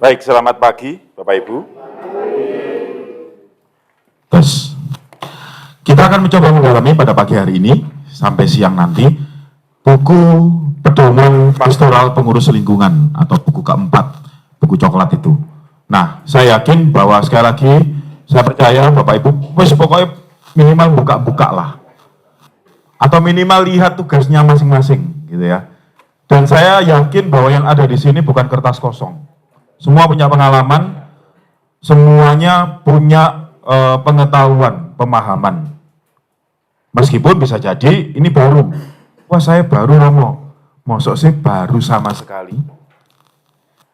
Baik, selamat pagi Bapak Ibu. Terus, kita akan mencoba mendalami pada pagi hari ini sampai siang nanti buku Pedoman Pastoral Pengurus Lingkungan atau buku keempat, buku coklat itu. Nah, saya yakin bahwa sekali lagi saya percaya Bapak Ibu, pokoknya minimal buka-buka lah, atau minimal lihat tugasnya masing-masing, gitu ya. Dan saya yakin bahwa yang ada di sini bukan kertas kosong. Semua punya pengalaman, semuanya punya pengetahuan, pemahaman. Meskipun bisa jadi ini baru. Wah, saya baru Romo. Mosok sih baru sama sekali.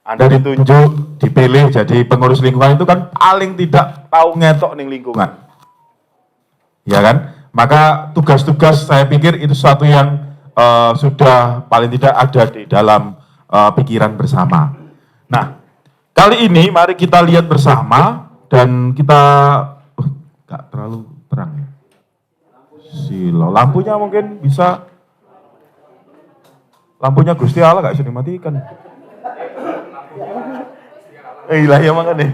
Anda ditunjuk, dipilih jadi pengurus lingkungan itu kan paling tidak tahu ngetok ning lingkungan. Ya kan? Maka tugas-tugas saya pikir itu sesuatu yang sudah paling tidak ada di dalam pikiran bersama. Nah, kali ini mari kita lihat bersama dan kita nggak terlalu terang ya. Silo, lampunya mungkin bisa, lampunya Gusti Allah nggak bisa dimatikan. Iya ya makanya.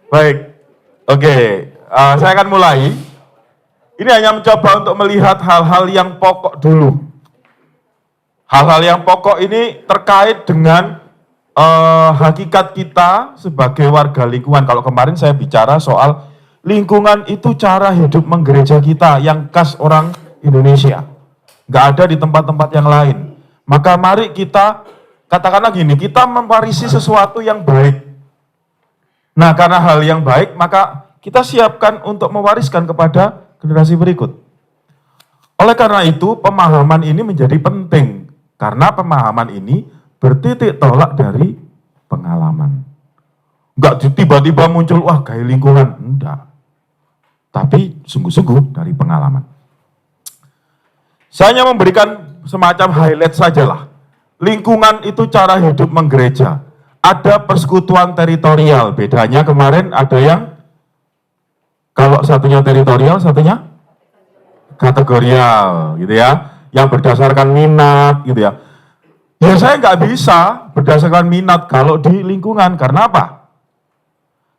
Baik, oke, saya akan mulai. Ini hanya mencoba untuk melihat hal-hal yang pokok dulu. Hal-hal yang pokok ini terkait dengan hakikat kita sebagai warga lingkungan. Kalau kemarin saya bicara soal lingkungan itu cara hidup menggereja kita yang khas orang Indonesia. Nggak ada di tempat-tempat yang lain. Maka mari kita, katakanlah gini, kita mewarisi sesuatu yang baik. Nah, karena hal yang baik, maka kita siapkan untuk mewariskan kepada generasi berikut. Oleh karena itu, pemahaman ini menjadi penting. Karena pemahaman ini bertitik tolak dari pengalaman. Enggak tiba-tiba muncul, wah gaya lingkungan. Enggak. Tapi sungguh-sungguh dari pengalaman. Saya hanya memberikan semacam highlight sajalah. Lingkungan itu cara hidup menggereja. Ada persekutuan teritorial. Bedanya kemarin ada yang, kalau satunya teritorial, satunya kategorial, gitu ya. Yang berdasarkan minat, gitu ya. Ya saya nggak bisa berdasarkan minat kalau di lingkungan. Karena apa?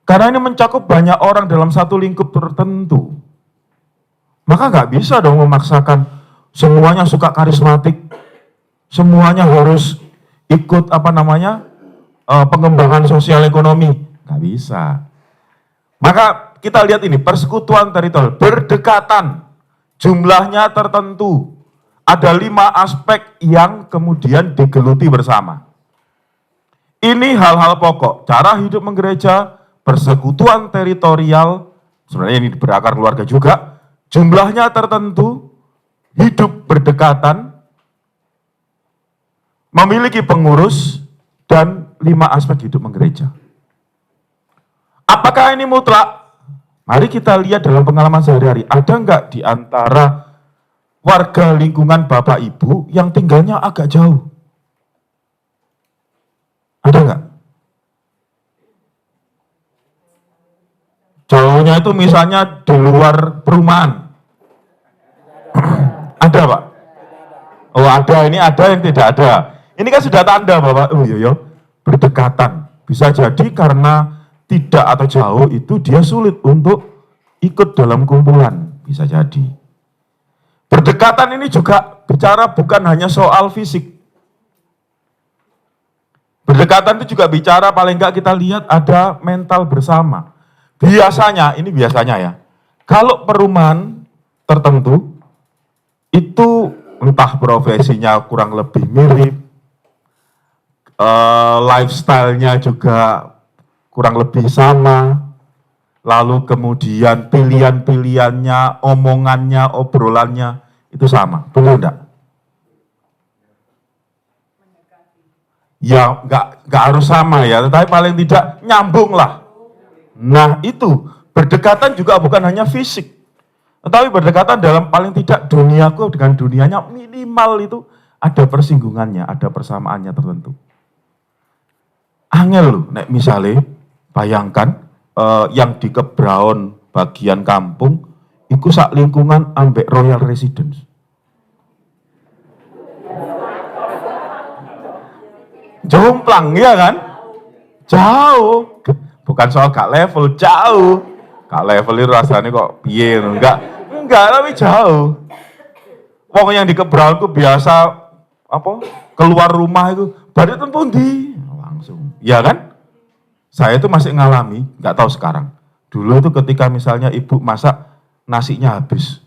Karena ini mencakup banyak orang dalam satu lingkup tertentu. Maka nggak bisa dong memaksakan semuanya suka karismatik, semuanya harus ikut pengembangan sosial ekonomi. Nggak bisa. Maka kita lihat ini, persekutuan teritorial, berdekatan, jumlahnya tertentu. Ada 5 aspek yang kemudian digeluti bersama. Ini hal-hal pokok, cara hidup menggereja, persekutuan teritorial, sebenarnya ini berakar keluarga juga, jumlahnya tertentu, hidup berdekatan, memiliki pengurus, dan 5 aspek hidup menggereja. Apakah ini mutlak? Mari kita lihat dalam pengalaman sehari-hari. Ada nggak di antara warga lingkungan Bapak Ibu yang tinggalnya agak jauh? Ada nggak? Jauhnya itu misalnya di luar perumahan. Ada Pak? Oh ada, ini ada yang tidak ada. Ini kan sudah tanda Bapak, oh iya, berdekatan. Bisa jadi karena tidak atau jauh itu dia sulit untuk ikut dalam kumpulan. Bisa jadi. Berdekatan ini juga bicara bukan hanya soal fisik. Berdekatan itu juga bicara paling enggak kita lihat ada mental bersama. Biasanya, ini biasanya ya, kalau perumahan tertentu, itu entah profesinya kurang lebih mirip, lifestyle-nya juga kurang lebih sama, lalu kemudian pilihan-pilihannya, omongannya, obrolannya, itu sama, benar enggak? Ya, enggak harus sama ya, tetapi paling tidak nyambung lah. Nah itu, berdekatan juga bukan hanya fisik, tetapi berdekatan dalam paling tidak duniaku dengan dunianya minimal itu ada persinggungannya, ada persamaannya tertentu. Angel loh, nek misalnya, bayangkan yang di Kebraon bagian kampung, iku sak lingkungan ambek Royal Residence. Jomplang, ya kan? Jauh. Bukan soal gak level, jauh. Gak level itu rasanya kok piye, enggak, tapi jauh. Wong yang di Kebraun itu biasa apa? Keluar rumah itu, badhe ten pundi? Langsung. Ya kan? Saya itu masih ngalami, nggak tahu sekarang. Dulu itu ketika misalnya ibu masak nasinya habis.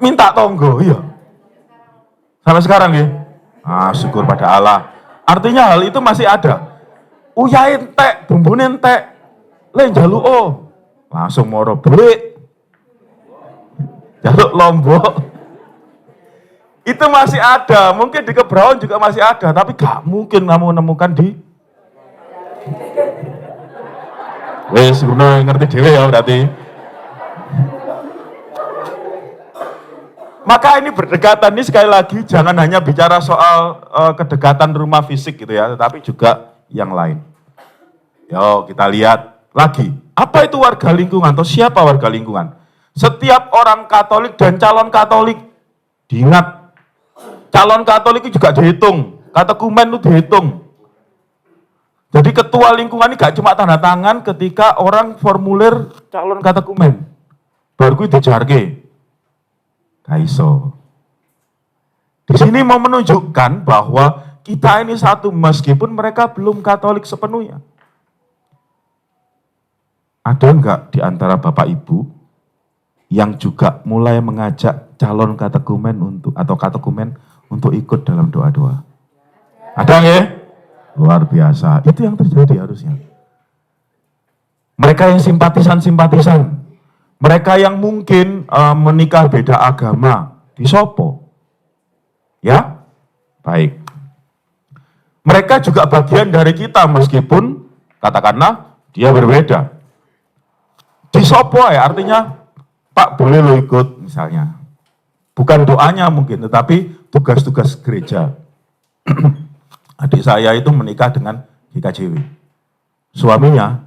Minta tonggo, iya. Sampai sekarang ya. Ah, syukur pada Allah. Artinya hal itu masih ada. Uyahe entek, bumbune entek. Le njaluk oh. Langsung moro blik. Jaluk lombok. Itu masih ada, mungkin di Kebraun juga masih ada, tapi gak mungkin kamu menemukan di wes ngerti dhewe ya berarti. Maka ini berdekatan ini sekali lagi jangan hanya bicara soal kedekatan rumah fisik gitu ya, tetapi juga yang lain. Yo kita lihat lagi, apa itu warga lingkungan atau siapa warga lingkungan? Setiap orang Katolik dan calon Katolik, diingat, calon Katolik itu juga dihitung, katekumen itu dihitung. Jadi ketua lingkungan ini gak cuma tanda tangan ketika orang formulir calon katekumen, baru itu dijarke. Kaiso. Di sini mau menunjukkan bahwa kita ini satu meskipun mereka belum Katolik sepenuhnya. Ada enggak di antara Bapak Ibu yang juga mulai mengajak calon katekumen atau katekumen untuk ikut dalam doa-doa? Ada nggak? Luar biasa. Itu yang terjadi harusnya. Mereka yang simpatisan-simpatisan, mereka yang mungkin menikah beda agama, disopo. Ya? Baik. Mereka juga bagian dari kita meskipun katakanlah dia berbeda. Disopo ya, artinya Pak boleh lo ikut misalnya. Bukan doanya mungkin, tetapi tugas-tugas gereja. Adik saya itu menikah dengan GKJW. Suaminya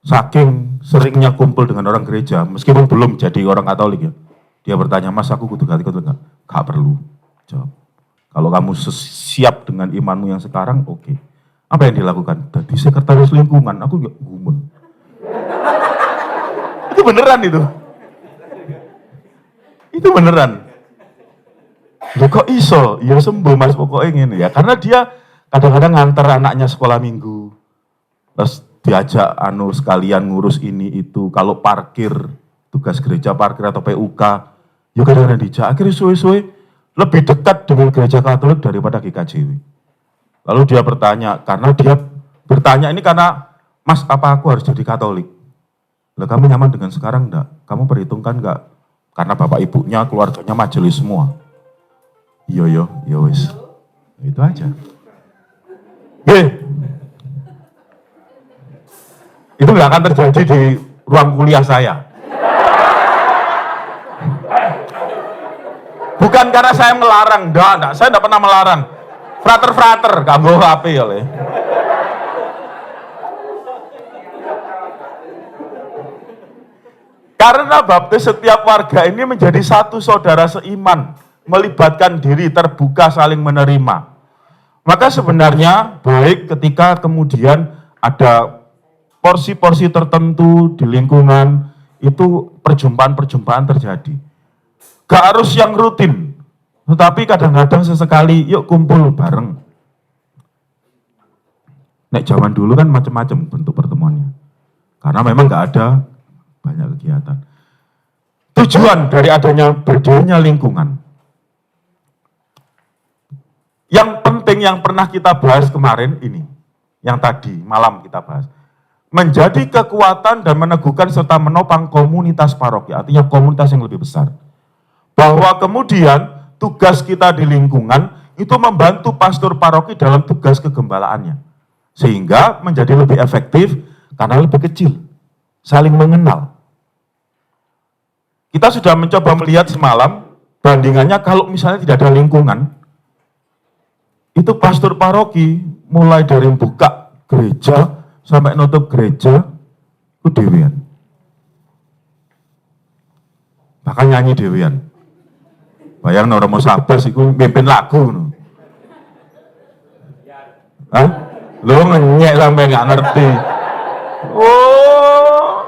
saking seringnya kumpul dengan orang gereja, meskipun belum jadi orang Katolik ya. Dia bertanya, Mas aku kudu ikut enggak? Gak perlu. Jawab. Kalau kamu siap dengan imanmu yang sekarang, oke. Apa yang dilakukan? Jadi sekretaris lingkungan, aku enggak gumun. Itu beneran itu. Itu beneran. Loh kok iso? Ya sembuh Mas pokoknya ini ya. Karena dia kadang-kadang nganter anaknya sekolah minggu. Terus diajak sekalian ngurus ini itu. Kalau parkir, tugas gereja parkir atau PUK, ya kadang-kadang dijak. Akhirnya suwe-suwe lebih dekat dengan gereja Katolik daripada GKJW. Lalu dia bertanya, karena Mas apa aku harus jadi Katolik? Lah kamu nyaman dengan sekarang enggak? Kamu perhitungkan enggak? Karena bapak ibunya, keluarganya majelis semua. Iya, wis. Itu aja. Itu nggak akan terjadi di ruang kuliah saya. Bukan karena saya melarang, enggak, saya enggak pernah melarang. Frater, kanggo HP ya le. Karena baptis setiap warga ini menjadi satu saudara seiman, melibatkan diri, terbuka, saling menerima. Maka sebenarnya baik ketika kemudian ada porsi-porsi tertentu di lingkungan, itu perjumpaan-perjumpaan terjadi. Gak harus yang rutin, tetapi kadang-kadang sesekali yuk kumpul bareng. Nek zaman dulu kan macam-macam bentuk pertemuannya. Karena memang gak ada banyak kegiatan. Tujuan dari adanya berdirinya lingkungan. Yang penting yang pernah kita bahas kemarin ini, yang tadi malam kita bahas. Menjadi kekuatan dan meneguhkan serta menopang komunitas paroki, artinya komunitas yang lebih besar. Bahwa kemudian tugas kita di lingkungan itu membantu pastor paroki dalam tugas kegembalaannya. Sehingga menjadi lebih efektif karena lebih kecil, saling mengenal. Kita sudah mencoba melihat semalam, bandingannya kalau misalnya tidak ada lingkungan, itu pastor paroki mulai dari buka gereja sampai nutup gereja itu dewean. Bahkan nyanyi dewean. Bayang Romo Sabas itu mimpin lagu. Hah? Lo ngenyek sampai nggak ngerti. Oh.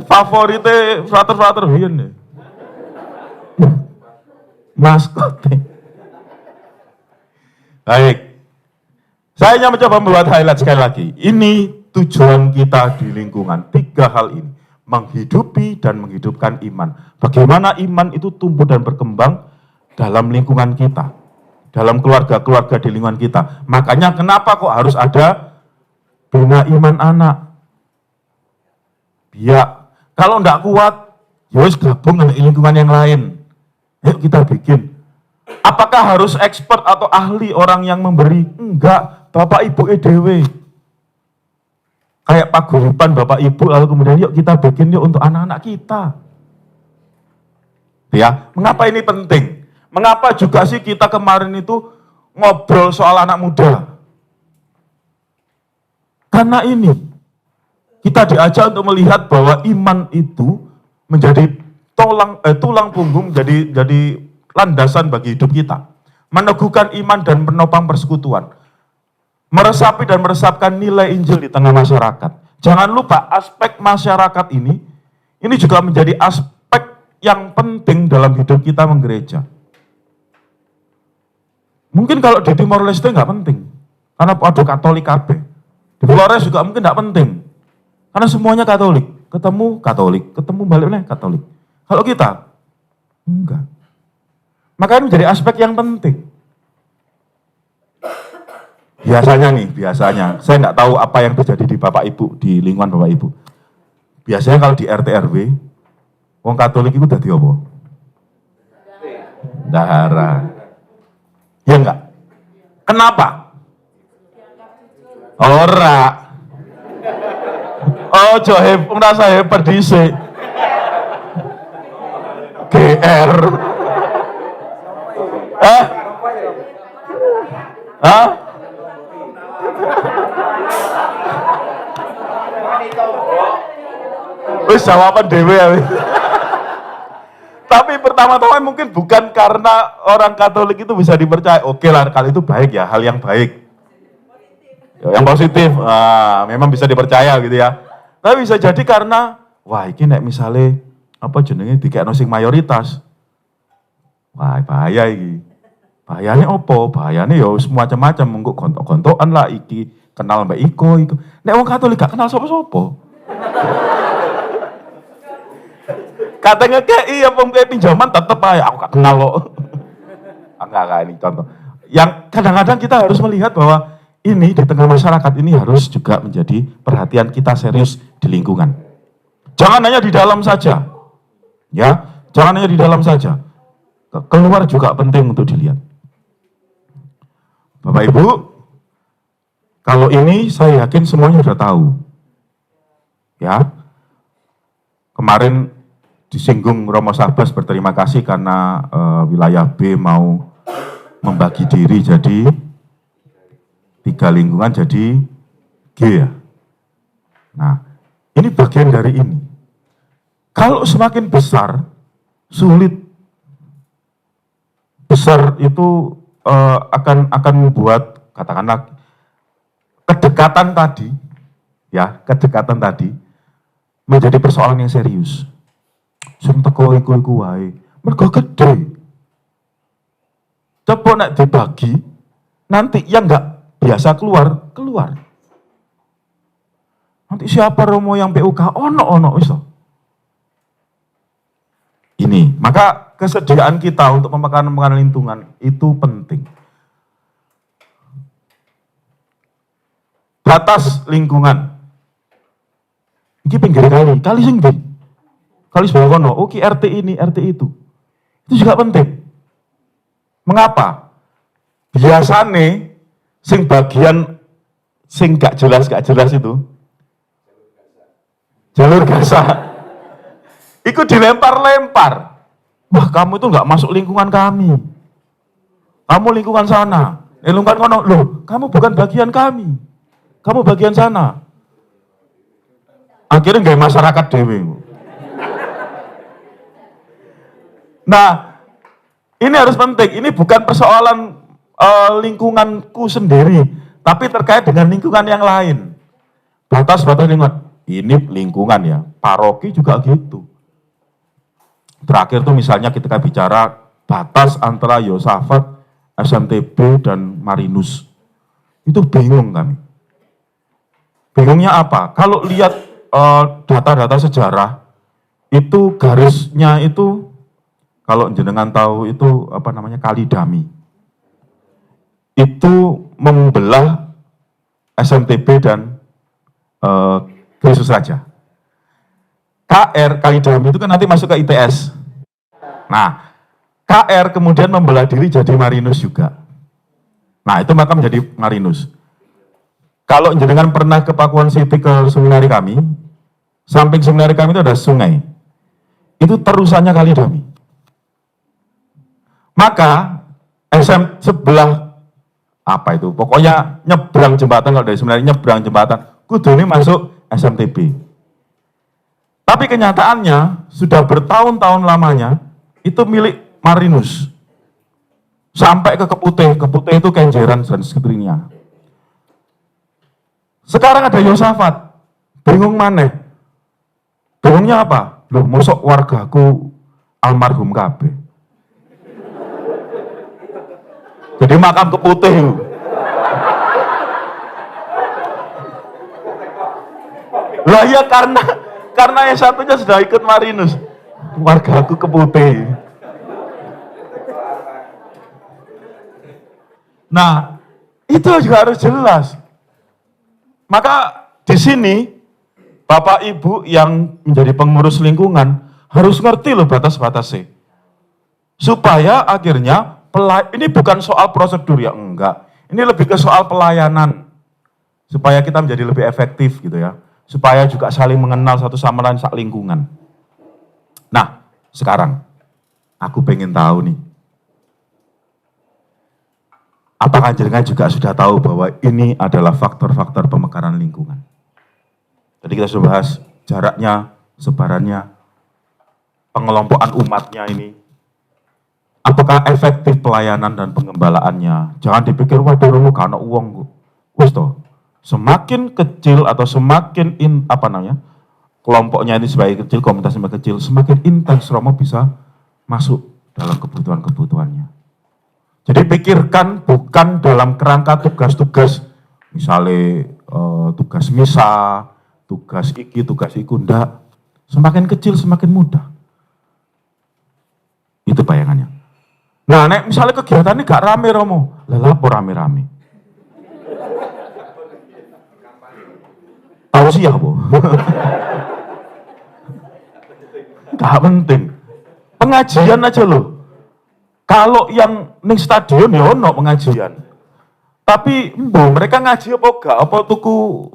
Favorite frater biyen deh. Maskote. Baik. Saya hanya mencoba membuat highlight sekali lagi. Ini tujuan kita di lingkungan. 3 hal ini. Menghidupi dan menghidupkan iman. Bagaimana iman itu tumbuh dan berkembang dalam lingkungan kita. Dalam keluarga-keluarga di lingkungan kita. Makanya kenapa kok harus ada bina iman anak. Biar kalau enggak kuat, ya wis gabung dengan lingkungan yang lain. Yuk kita bikin. Apakah harus expert atau ahli orang yang memberi? Enggak, Bapak Ibu EDW. Kayak paguyuban Bapak Ibu, lalu kemudian yuk kita bikin yuk untuk anak-anak kita. Ya, mengapa ini penting? Mengapa juga sih kita kemarin itu ngobrol soal anak muda? Karena ini, kita diajak untuk melihat bahwa iman itu menjadi tulang punggung, jadi landasan bagi hidup kita. Meneguhkan iman dan menopang persekutuan. Meresapi dan meresapkan nilai Injil di tengah masyarakat. Jangan lupa aspek masyarakat ini juga menjadi aspek yang penting dalam hidup kita menggereja. Mungkin kalau di Timor Leste nggak penting, karena ada Katolik kabeh. Di Flores juga mungkin nggak penting, karena semuanya Katolik. Ketemu Katolik, ketemu baliknya Katolik. Kalau kita, enggak. Makanya menjadi aspek yang penting. Biasanya, saya nggak tahu apa yang terjadi di Bapak Ibu, di lingkungan Bapak Ibu. Biasanya kalau di RT RW, wong Katolik itu dadi apa? Dahara. Ya enggak? Kenapa? Ora. Oh, merasa hebat dhisik. GR. Hah? Wis jawaban dhewe ya. Tapi pertama-tama mungkin bukan karena orang Katolik itu bisa dipercaya. Oke lah, kalau itu baik ya, hal yang baik. Yang positif, memang bisa dipercaya gitu ya. Tapi bisa jadi karena, wah ini nek misalnya, apa jenenge dikekno sing mayoritas. Wah bahaya iki. Bahayane opo? Bahayane ya wis macam-macam, mengko gontok-gontokan lah iki, kenal mbak Iko. Nek wong Katolik gak kenal sapa-sapa. Katanya KI ya kayak pinjaman tetep aja, aku gak kenal loh. Enggak ini contoh. Yang kadang-kadang kita harus melihat bahwa ini di tengah masyarakat ini harus juga menjadi perhatian kita serius di lingkungan. Jangan hanya di dalam saja. Ya, jangan hanya di dalam saja. Keluar juga penting untuk dilihat. Bapak Ibu, kalau ini saya yakin semuanya sudah tahu. Ya. Kemarin disinggung Romo Sabas berterima kasih karena wilayah B mau membagi diri jadi 3 lingkungan jadi G ya. Nah, ini bagian dari ini. Kalau semakin besar, sulit. Besar itu akan membuat katakanlah kedekatan tadi menjadi persoalan yang serius. Sing teko iku wae. Mergo gede. Coba nek dibagi, nanti yang enggak biasa keluar. Nanti siapa Romo yang PUK? Ono wis. Ini, maka kesediaan kita untuk memakan lingkungan itu penting. Batas lingkungan. Iki pinggir kali sing ndi? Kali sebelah kono, oke RT ini, RT itu. Itu juga penting. Mengapa? Biasane sing bagian sing gak jelas itu jalur gaza. Iku dilempar-lempar. Wah, kamu itu nggak masuk lingkungan kami. Kamu lingkungan sana. Lingkungan kono, loh, kamu bukan bagian kami. Kamu bagian sana. Akhirnya nggak masyarakat dewe. Nah, ini harus penting. Ini bukan persoalan lingkunganku sendiri, tapi terkait dengan lingkungan yang lain. Batas-batas lingkungan. Ini lingkungan ya, paroki juga gitu. Terakhir tuh misalnya kita bicara batas antara Yosafat, SMTB, dan Marinus. Itu bingung kami. Bingungnya apa? Kalau lihat data-data sejarah, itu garisnya itu, kalau jenengan tahu itu apa namanya, Kali Dami. Itu membelah SMTB dan Kristus Raja. KR, Kali Dami itu kan nanti masuk ke ITS. Nah, KR kemudian membelah diri jadi Marinus juga. Nah, itu maka menjadi Marinus. Kalau jenengan pernah ke Pakuan City ke seminari kami, samping seminari kami itu ada sungai. Itu terusannya Kali Dami. Maka sebelah apa itu? Pokoknya nyebrang jembatan, kalau dari seminari nyebrang jembatan, kudu ini masuk SMTB. Tapi kenyataannya sudah bertahun-tahun lamanya itu milik Marinus. Sampai ke Keputih itu Kenjeran dan sekitarnya. Sekarang ada Yosafat, bingung maneh. Bingungnya apa? Loh, mosok wargaku almarhum kabeh. Jadi makam Keputih. Lah ya karena yang satunya sudah ikut Marinus. Wargaku Keputih. Nah, itu juga harus jelas. Maka di sini Bapak Ibu yang menjadi pengurus lingkungan harus ngerti loh batas-batasnya. Supaya akhirnya ini bukan soal prosedur ya, enggak. Ini lebih ke soal pelayanan. Supaya kita menjadi lebih efektif gitu ya. Supaya juga saling mengenal satu sama lain sak lingkungan. Nah, sekarang aku pengen tahu nih. Apakah jenengan juga sudah tahu bahwa ini adalah faktor-faktor pemekaran lingkungan? Tadi kita sudah bahas jaraknya, sebarannya, pengelompokan umatnya ini. Apakah efektif pelayanan dan pengembalaannya? Jangan dipikir, waduh, lu karena uang. Wis toh, semakin kecil atau semakin kelompoknya ini sebagai kecil, komunitas sebagai kecil, semakin intens Romo bisa masuk dalam kebutuhan-kebutuhannya. Jadi pikirkan bukan dalam kerangka tugas-tugas, misalnya tugas misa, tugas iki, tugas iku, enggak. Semakin kecil semakin mudah. Itu bayangannya. Nah, misalnya kegiatannya gak rame Romo, lapor rame-rame. Tahu sih ya, Bu. Gak penting. Pengajian aja loh. Kalau yang ning stadion ya ono pengajian. Tapi mereka ngaji apa gak? Apa tuku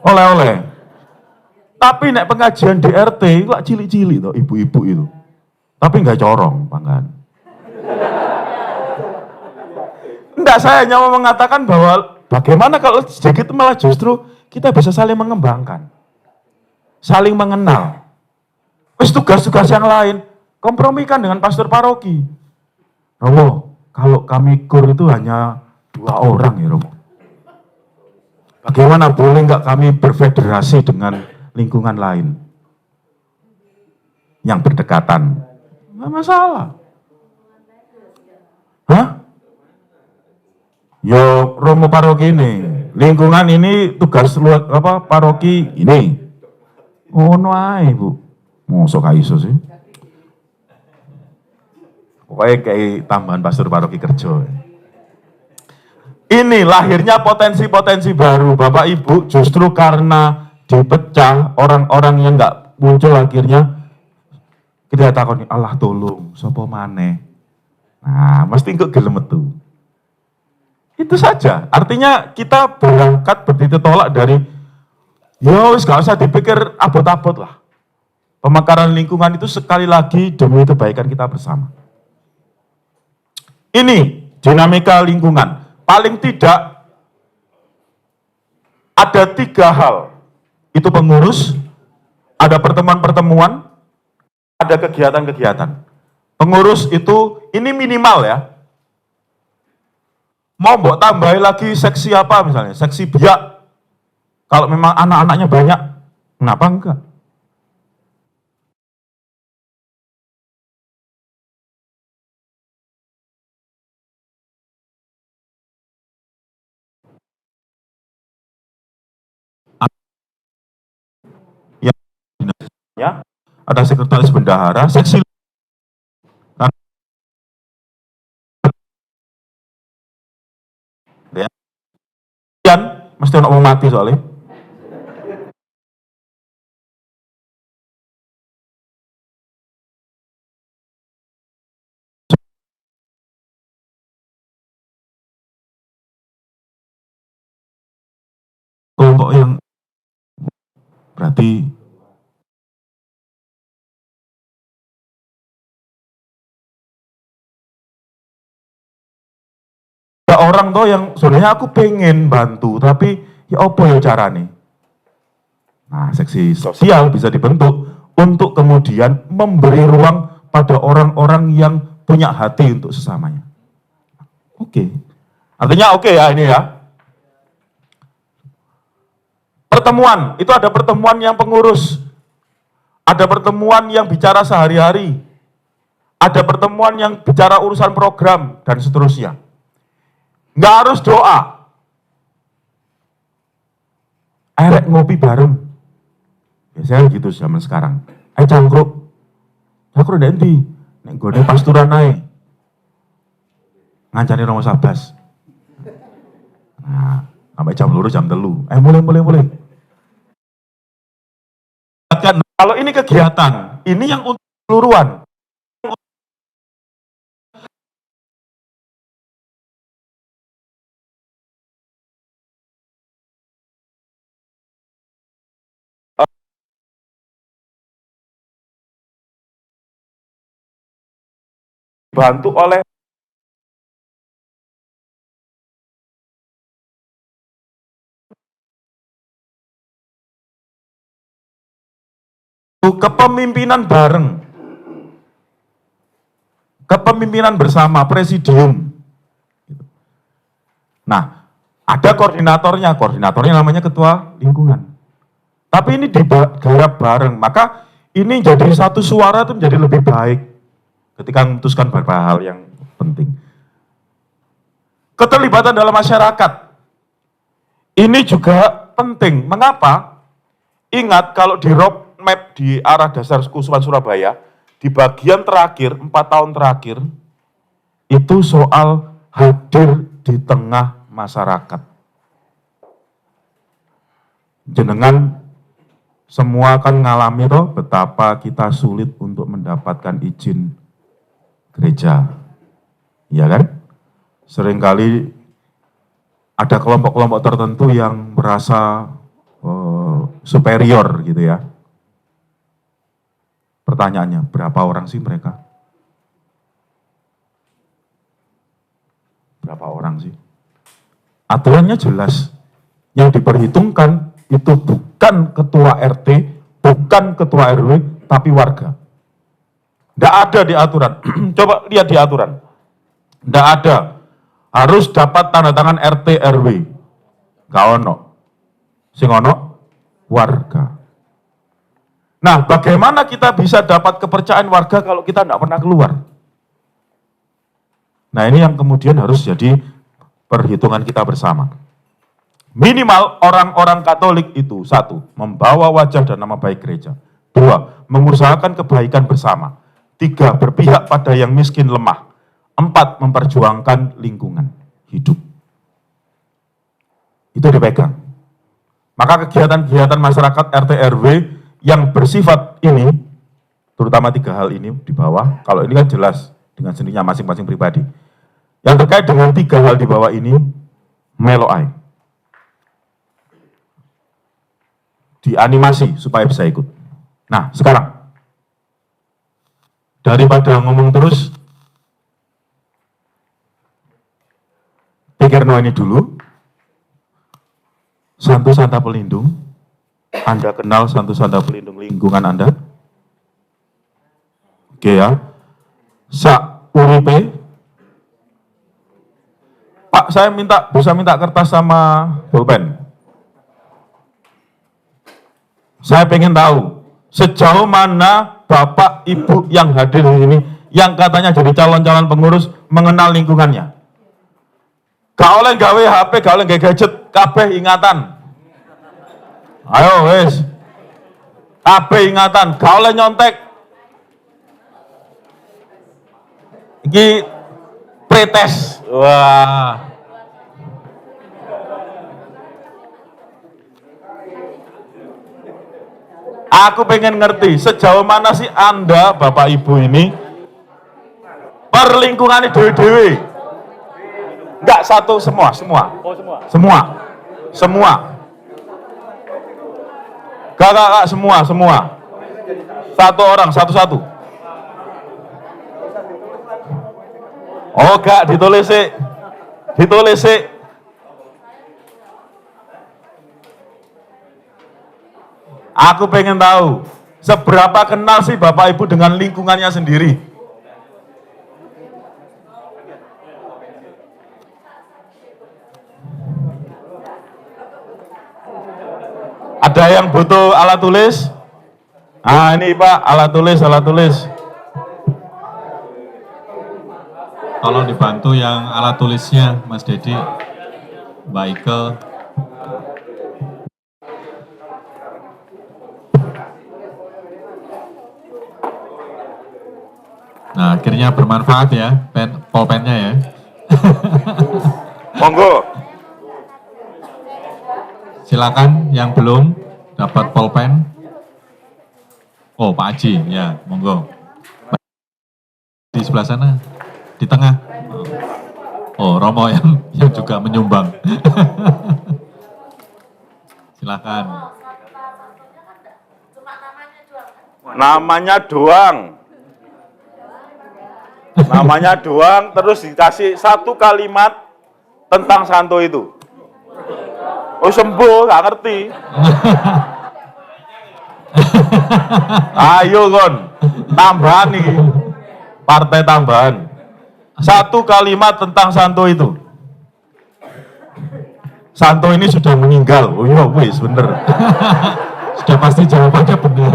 oleh-oleh? Tapi nek pengajian di RT lak cilik-cilik toh ibu-ibu itu. Tapi enggak corong, panggan. Enggak, saya hanya mau mengatakan bahwa bagaimana kalau sedikit malah justru kita bisa saling mengembangkan. Saling mengenal. Wis tugas-tugas yang lain kompromikan dengan pastor paroki. Romo, kalau kami kur itu hanya 2 orang ya Romo. Bagaimana boleh nggak kami berfederasi dengan lingkungan lain yang berdekatan? Nggak masalah. Hah? Yo Romo paroki ini, lingkungan ini tugas paroki ini. Oh no ae Bu. Mosok gak iso sih. Pokoknya kayak tambahan pastor paroki kerja. Ini lahirnya potensi-potensi baru, Bapak Ibu, justru karena dipecah orang-orang yang nggak muncul akhirnya kita takoni Allah tolong, sapa maneh. Nah, mesti kok gelem metu. Itu saja. Artinya kita berangkat berdiri tolak dari wis gak usah dipikir abot-abot lah. Pemekaran lingkungan itu sekali lagi demi kebaikan kita bersama. Ini dinamika lingkungan. Paling tidak ada 3 hal. Itu pengurus, ada pertemuan-pertemuan, ada kegiatan-kegiatan. Pengurus itu, ini minimal ya. Mau mbok tambahin lagi seksi apa misalnya, seksi biak. Kalau memang anak-anaknya banyak, kenapa enggak? Ya, ada sekretaris bendahara, seksi. Ya, mesti orang mau mati soalnya. Kelompok yang berarti ada orang tuh yang sebenarnya aku pengen bantu, tapi ya apa ya caranya? Nah, seksi sosial bisa dibentuk untuk kemudian memberi ruang pada orang-orang yang punya hati untuk sesamanya. Oke. Artinya oke ya ini ya. Pertemuan, itu ada pertemuan yang pengurus, ada pertemuan yang bicara sehari-hari, ada pertemuan yang bicara urusan program, dan seterusnya. Nggak harus doa. Erek ngopi bareng. Biasanya gitu zaman sekarang. Cangkruk. Cangkruk nanti. Nek gue pasturan naik. Ngancani Romo Sabas. Nah, sampai jam 2, jam 3. Mulai. Kalau ini kegiatan, ini yang untuk keseluruhan. Bantu oleh kepemimpinan bareng, kepemimpinan bersama, presidium. Nah, ada koordinatornya namanya ketua lingkungan. Tapi ini digarap bareng, maka ini jadi satu suara itu menjadi lebih baik ketika memutuskan beberapa hal yang penting. Keterlibatan dalam masyarakat, ini juga penting. Mengapa? Ingat kalau di roadmap di arah dasar Kusuman Surabaya, di bagian terakhir, 4 tahun terakhir, itu soal hadir di tengah masyarakat. Jenengan semua kan ngalami toh betapa kita sulit untuk mendapatkan izin gereja. Iya kan? Seringkali ada kelompok-kelompok tertentu yang merasa superior gitu ya. Pertanyaannya, berapa orang sih mereka? Berapa orang sih? Aturannya jelas. Yang diperhitungkan itu bukan ketua RT, bukan ketua RW, tapi warga. Tidak ada di aturan. Coba lihat di aturan. Tidak ada. Harus dapat tanda tangan RT RW. Gak ono. Sing ono warga. Nah, bagaimana kita bisa dapat kepercayaan warga kalau kita tidak pernah keluar? Nah, ini yang kemudian harus jadi perhitungan kita bersama. Minimal orang-orang Katolik itu, 1, membawa wajah dan nama baik gereja. 2, mengusahakan kebaikan bersama. 3, berpihak pada yang miskin lemah. 4, memperjuangkan lingkungan hidup. Itu dipegang. Maka kegiatan-kegiatan masyarakat RT RW yang bersifat ini, terutama 3 hal ini di bawah, kalau ini kan jelas dengan sendirinya masing-masing pribadi. Yang terkait dengan 3 hal di bawah ini, meloai. Dianimasi supaya bisa ikut. Nah, sekarang, daripada ngomong terus, pikir ini dulu. Santu Santa Pelindung, Anda kenal Santu Santa Pelindung lingkungan Anda? Oke ya. Sak uripe, Pak Pak, saya bisa minta kertas sama pulpen. Saya pengen tahu sejauh mana Bapak Ibu yang hadir di sini yang katanya jadi calon-calon pengurus mengenal lingkungannya. Gak oleh gawe HP, gak oleh gawe gadget, kabeh ingatan. Ayo wes. Kabeh ingatan, gak oleh nyontek. Iki pretest. Wah. Aku pengen ngerti sejauh mana sih Anda Bapak Ibu ini perlingkungan dewe-dewe. Enggak satu, semua. Semua. Kakak semua. Satu orang, satu-satu. Oh, gak ditulis sih. Aku pengen tahu seberapa kenal sih Bapak Ibu dengan lingkungannya sendiri. Ada yang butuh alat tulis? Ah, ini Pak, alat tulis. Tolong dibantu yang alat tulisnya, Mas Dedi, Mbak Ike. Nah, akhirnya bermanfaat ya, pulpennya ya. Monggo. Silakan yang belum dapat pulpen. Oh, Pak Haji, ya, monggo. Di sebelah sana, di tengah. Oh, Romo yang juga menyumbang. Silakan. Namanya doang, terus dikasih satu kalimat tentang Santo itu. Oh sembuh, gak ngerti. Ayo kon, tambahan nih, partai tambahan. Satu kalimat tentang Santo itu. Santo ini sudah meninggal. Oh iya, wis bener. Sudah pasti jawabannya benar.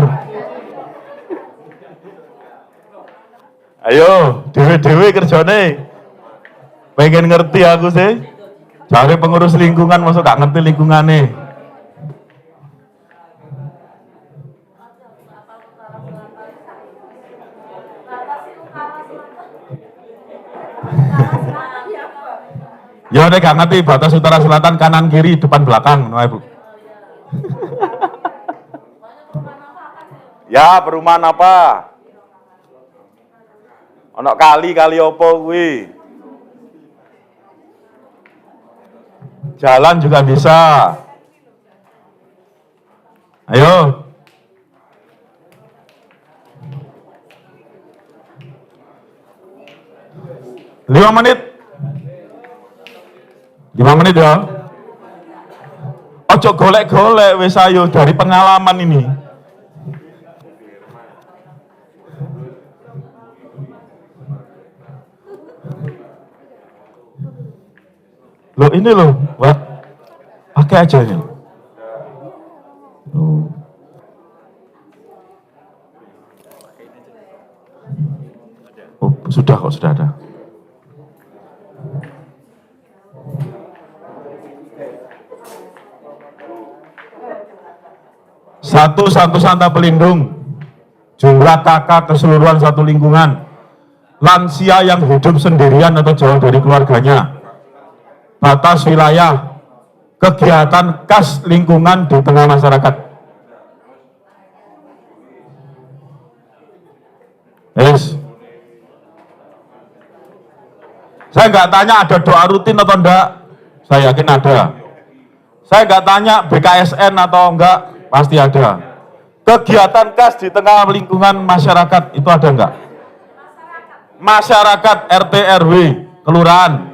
Ayo, dewe-dewe kerjane. Pengen ngerti aku sih. Cari pengurus lingkungan, masuk gak ngerti lingkungannya. Ya udah gak ngerti batas utara selatan kanan kiri depan belakang, no, Ibu. Ya perumahan apa? Ono kali opo kuwi. Jalan juga bisa. Ayo. Lima menit ya. Ojo golek-golek wis ayo dari pengalaman ini. Loh ini loh, wah, pakai aja ini. Oh. Oh, sudah ada. Satu Santa pelindung, jumlah kakak keseluruhan satu lingkungan, lansia yang hidup sendirian atau jauh dari keluarganya, batas wilayah, kegiatan khas lingkungan di tengah masyarakat. Yes. Saya nggak tanya ada doa rutin atau enggak, saya yakin ada. Saya nggak tanya BKSN atau enggak, pasti ada. Kegiatan khas di tengah lingkungan masyarakat itu ada enggak? Masyarakat RT RW, kelurahan.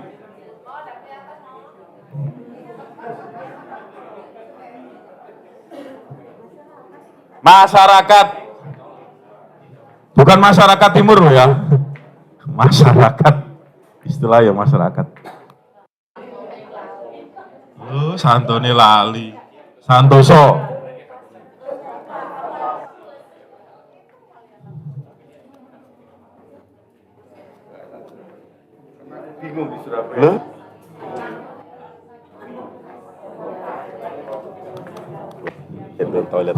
Masyarakat, bukan masyarakat timur loh ya, masyarakat, istilah ya masyarakat. Oh, Santone lali. Santoso. Bingung di Surabaya. Toilet.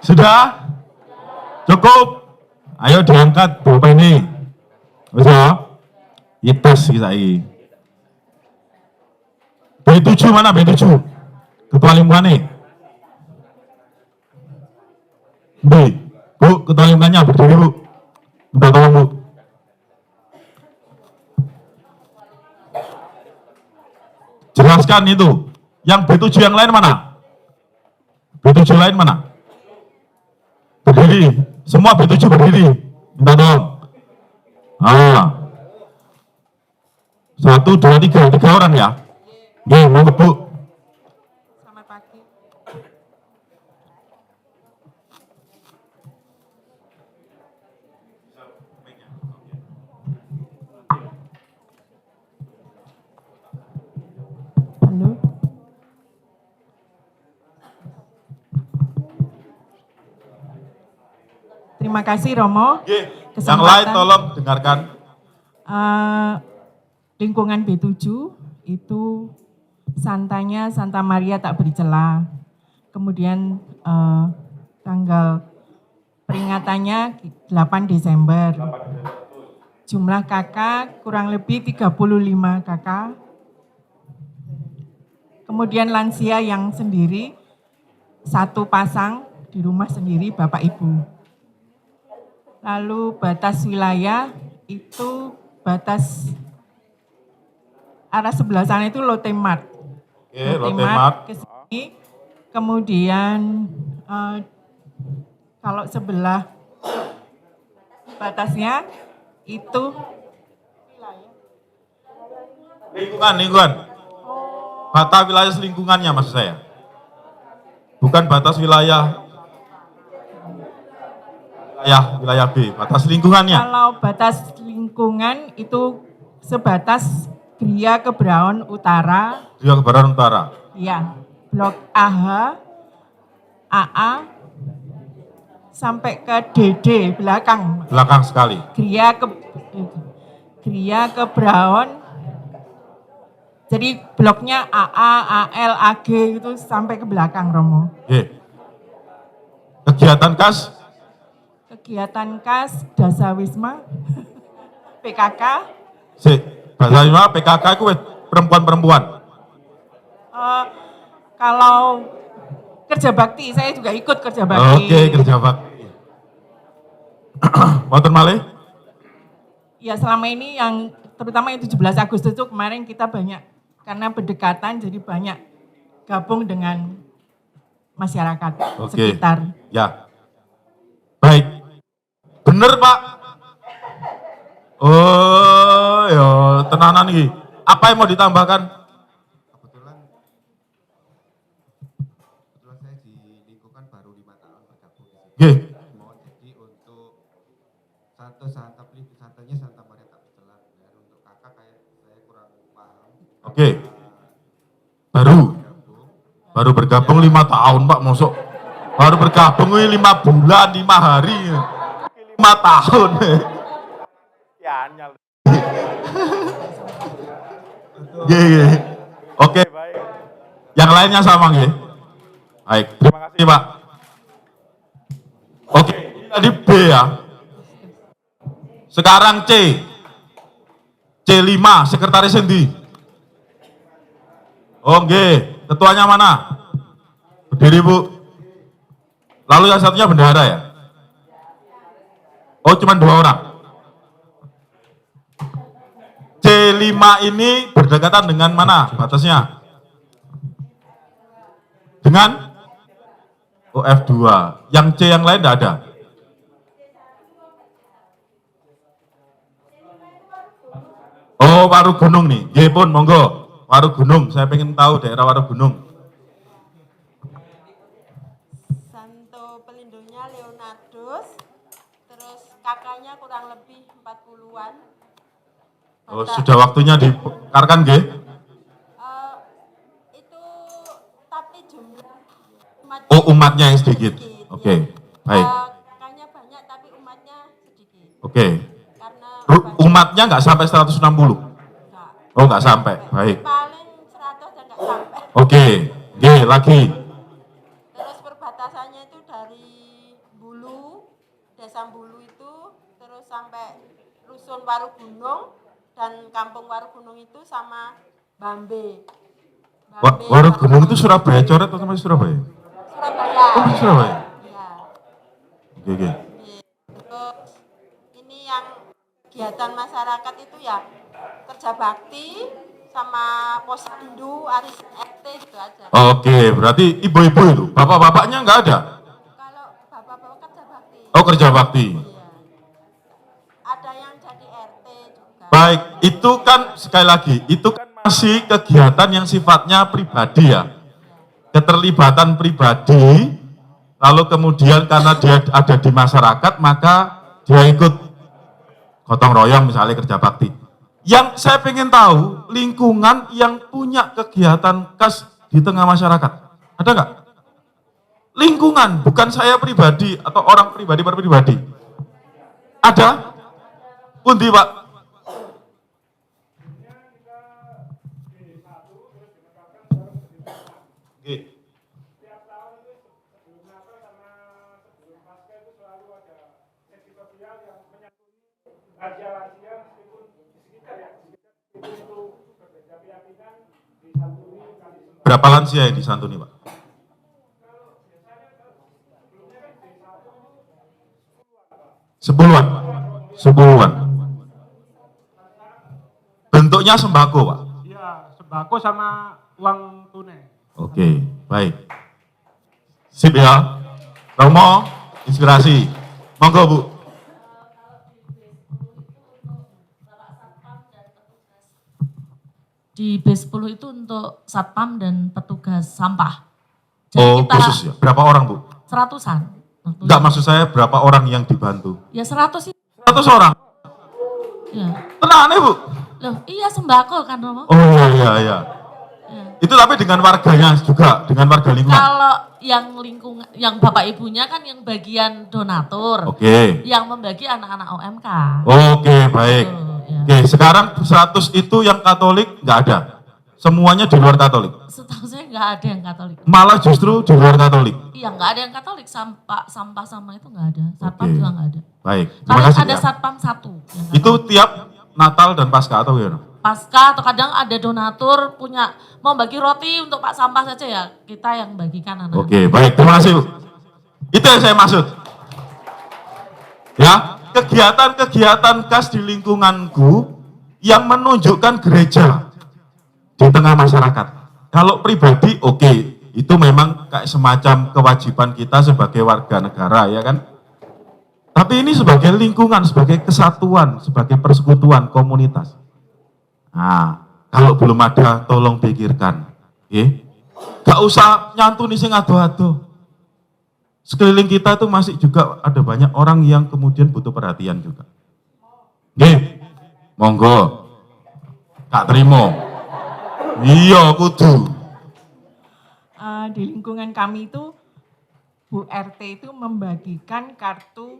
Sudah? Cukup? Ayo diangkat pulpen ini. Bisa? Ites kita ini. B7 mana B7? Ketua lingkungan nih. B. Bu, ketua lingkungannya berdiri bu. Minta tolong bu. Jelaskan itu. Yang B7 yang lain mana? B7 lain mana? Berdiri. Semua B7 berdiri. Minta tolong. Ah. 1, 2, 3. 3 orang ya? Oke, mau bu. Selamat pagi. Halo. Terima kasih Romo. Oke, yang lain tolong dengarkan. Lingkungan B7 itu santanya Santa Maria tak bercela. Kemudian tanggal peringatannya 8 Desember. Jumlah kakak kurang lebih 35 kakak. Kemudian lansia yang sendiri, 1 pasang di rumah sendiri Bapak Ibu. Lalu batas wilayah itu batas arah sebelah sana itu Lotte Mart. Lotte Mart. Ke sini. Kemudian kalau sebelah batasnya itu Lingkungan. Batas wilayah lingkungannya maksud saya. Bukan batas wilayah B, batas lingkungannya. Kalau batas lingkungan itu sebatas Gria Kebraun Utara. Gria Kebraun Utara. Iya, Blok AH, AA, sampai ke DD belakang. Belakang sekali. Gria Kebraun. Jadi bloknya AA, AL, AG itu sampai ke belakang Romo. Oke. Kegiatan kas? Kegiatan kas Dasawisma, PKK. Dasawisma PKK itu perempuan-perempuan. Kalau kerja bakti, saya juga ikut kerja bakti. Oke, kerja bakti. Wonten malih? Ya selama ini yang terutama yang 17 Agustus itu kemarin kita banyak karena berdekatan jadi banyak gabung dengan masyarakat sekitar. Ya, baik. Bener, Pak. Oh, ya tenanan iki. Apa yang mau ditambahkan? Kebetulan saya di lingkungan baru 5 tahun bergabung di sini. Nggih. Mau jadi untuk Santa Maria Takbercelah, dan untuk kakak kayak saya kurang paham. Oke. Baru bergabung 5 tahun, Pak, mosok. Baru bergabung 5 bulan, 5 hari. 5 tahun. Ya, anyal. Nggih. Oke. Yang lainnya sama nggih? Baik, terima kasih, Pak. Oke, ini tadi B ya. Sekarang C. C5, sekretaris endi? Oh, nggih. Ketuanya mana? Berdiri, Bu. Lalu yang satunya bendahara ya? Oh, cuma 2 orang. C5 ini berdekatan dengan mana batasnya? Dengan F2. Yang C yang lain tidak ada. Oh, Waru Gunung nih. Nggih pun, monggo. Waru Gunung, saya pengen tahu daerah Waru Gunung. Santo pelindungnya Leonardus, terus kakaknya kurang lebih 40-an. Oh, sudah waktunya dikarkan nggih? Itu tapi jumlah Oh, umatnya yang sedikit. Oke, baik. Kakaknya banyak tapi umatnya sedikit. Oke. Karena Umatnya nggak sampai 160? enggak. Oh, nggak sampai. Baik. Paling 100 dan enggak sampai. Oke, nggih, lagi. Terus perbatasannya itu dari Bulu, Desa Bulu itu, terus sampai Rusun Waru Gunung, dan Kampung Waru Gunung itu sama Bambe. Waru Gunung itu Surabaya coret atau sama Surabaya? Surabaya. Oh, Surabaya. Iya. Oke, oke. Terus ini yang kegiatan masyarakat itu ya kerja bakti sama posyandu, arisan RT gitu aja. Oke, berarti ibu-ibu itu, bapak-bapaknya nggak ada? Kalau bapak-bapak kerja bakti. Oh, kerja bakti. Iya. Ada yang jadi RT juga. Baik, itu kan sekali lagi, itu kan masih kegiatan yang sifatnya pribadi ya. Keterlibatan pribadi, lalu kemudian karena dia ada di masyarakat, maka dia ikut gotong royong misalnya kerja bakti. Yang saya pengen tahu, lingkungan yang punya kegiatan khas di tengah masyarakat. Ada nggak? Lingkungan, bukan saya pribadi atau orang pribadi per pribadi. Ada? Pundi, Pak? Oke. Berapa lansia yang disantuni, Pak? Sepuluhan. Sepuluhan. Bentuknya sembako, Pak? Iya, sembako sama uang tunai. Oke, baik. Sip ya. Romo, inspirasi. Monggo, Bu. Di B10 itu untuk satpam dan petugas sampah. Oh, khusus ya? Berapa orang, Bu? 100-an. Enggak, maksud saya berapa orang yang dibantu? Ya 100 sih. 100 orang? Ya. Tenang nih, Bu? Loh, iya sembako kan Romo? Oh iya, iya. Ya. Itu tapi dengan warganya juga, dengan warga lingkungan? Kalau yang lingkungan, yang bapak ibunya kan yang bagian donatur. Oke. Yang membagi anak-anak OMK. Oke, baik. Ya. Oke, sekarang 100 itu yang Katolik nggak ada? Semuanya di luar Katolik? Setahu saya nggak ada yang Katolik. Malah justru di luar Katolik? Iya nggak ada yang Katolik, sampah sama itu nggak ada. Satpam Oke. juga nggak ada. Baik, terima Paling kasih ada ya. satpam 1. Itu tiap Natal dan Paskah atau gimana? Pasca atau kadang ada donatur punya mau bagi roti untuk Pak Sampah saja ya kita yang bagikan anak. Oke, baik, terima kasih, Bu. Itu yang saya maksud. Ya, kegiatan-kegiatan khas di lingkunganku yang menunjukkan gereja di tengah masyarakat. Kalau pribadi, oke, itu memang kayak semacam kewajiban kita sebagai warga negara, ya kan? Tapi ini sebagai lingkungan, sebagai kesatuan, sebagai persekutuan komunitas. Nah, kalau belum ada, tolong pikirkan. Gak usah nyantuni sing ado-ado. Sekeliling kita itu masih juga ada banyak orang yang kemudian butuh perhatian juga. Monggo. Gak terima. Iya, kudu. Di lingkungan kami itu Bu RT itu membagikan kartu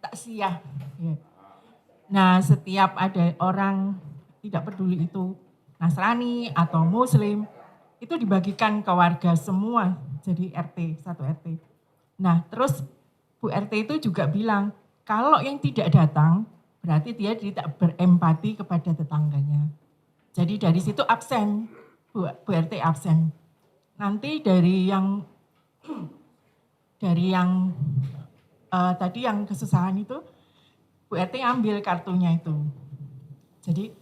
takziah. Ya. Nah, setiap ada orang tidak peduli itu Nasrani atau Muslim, itu dibagikan ke warga semua, jadi satu RT. Nah, terus Bu RT itu juga bilang, kalau yang tidak datang, berarti dia tidak berempati kepada tetangganya. Jadi dari situ absen, Bu RT absen. Nanti dari yang tadi yang kesusahan itu, Bu RT ambil kartunya itu. Jadi,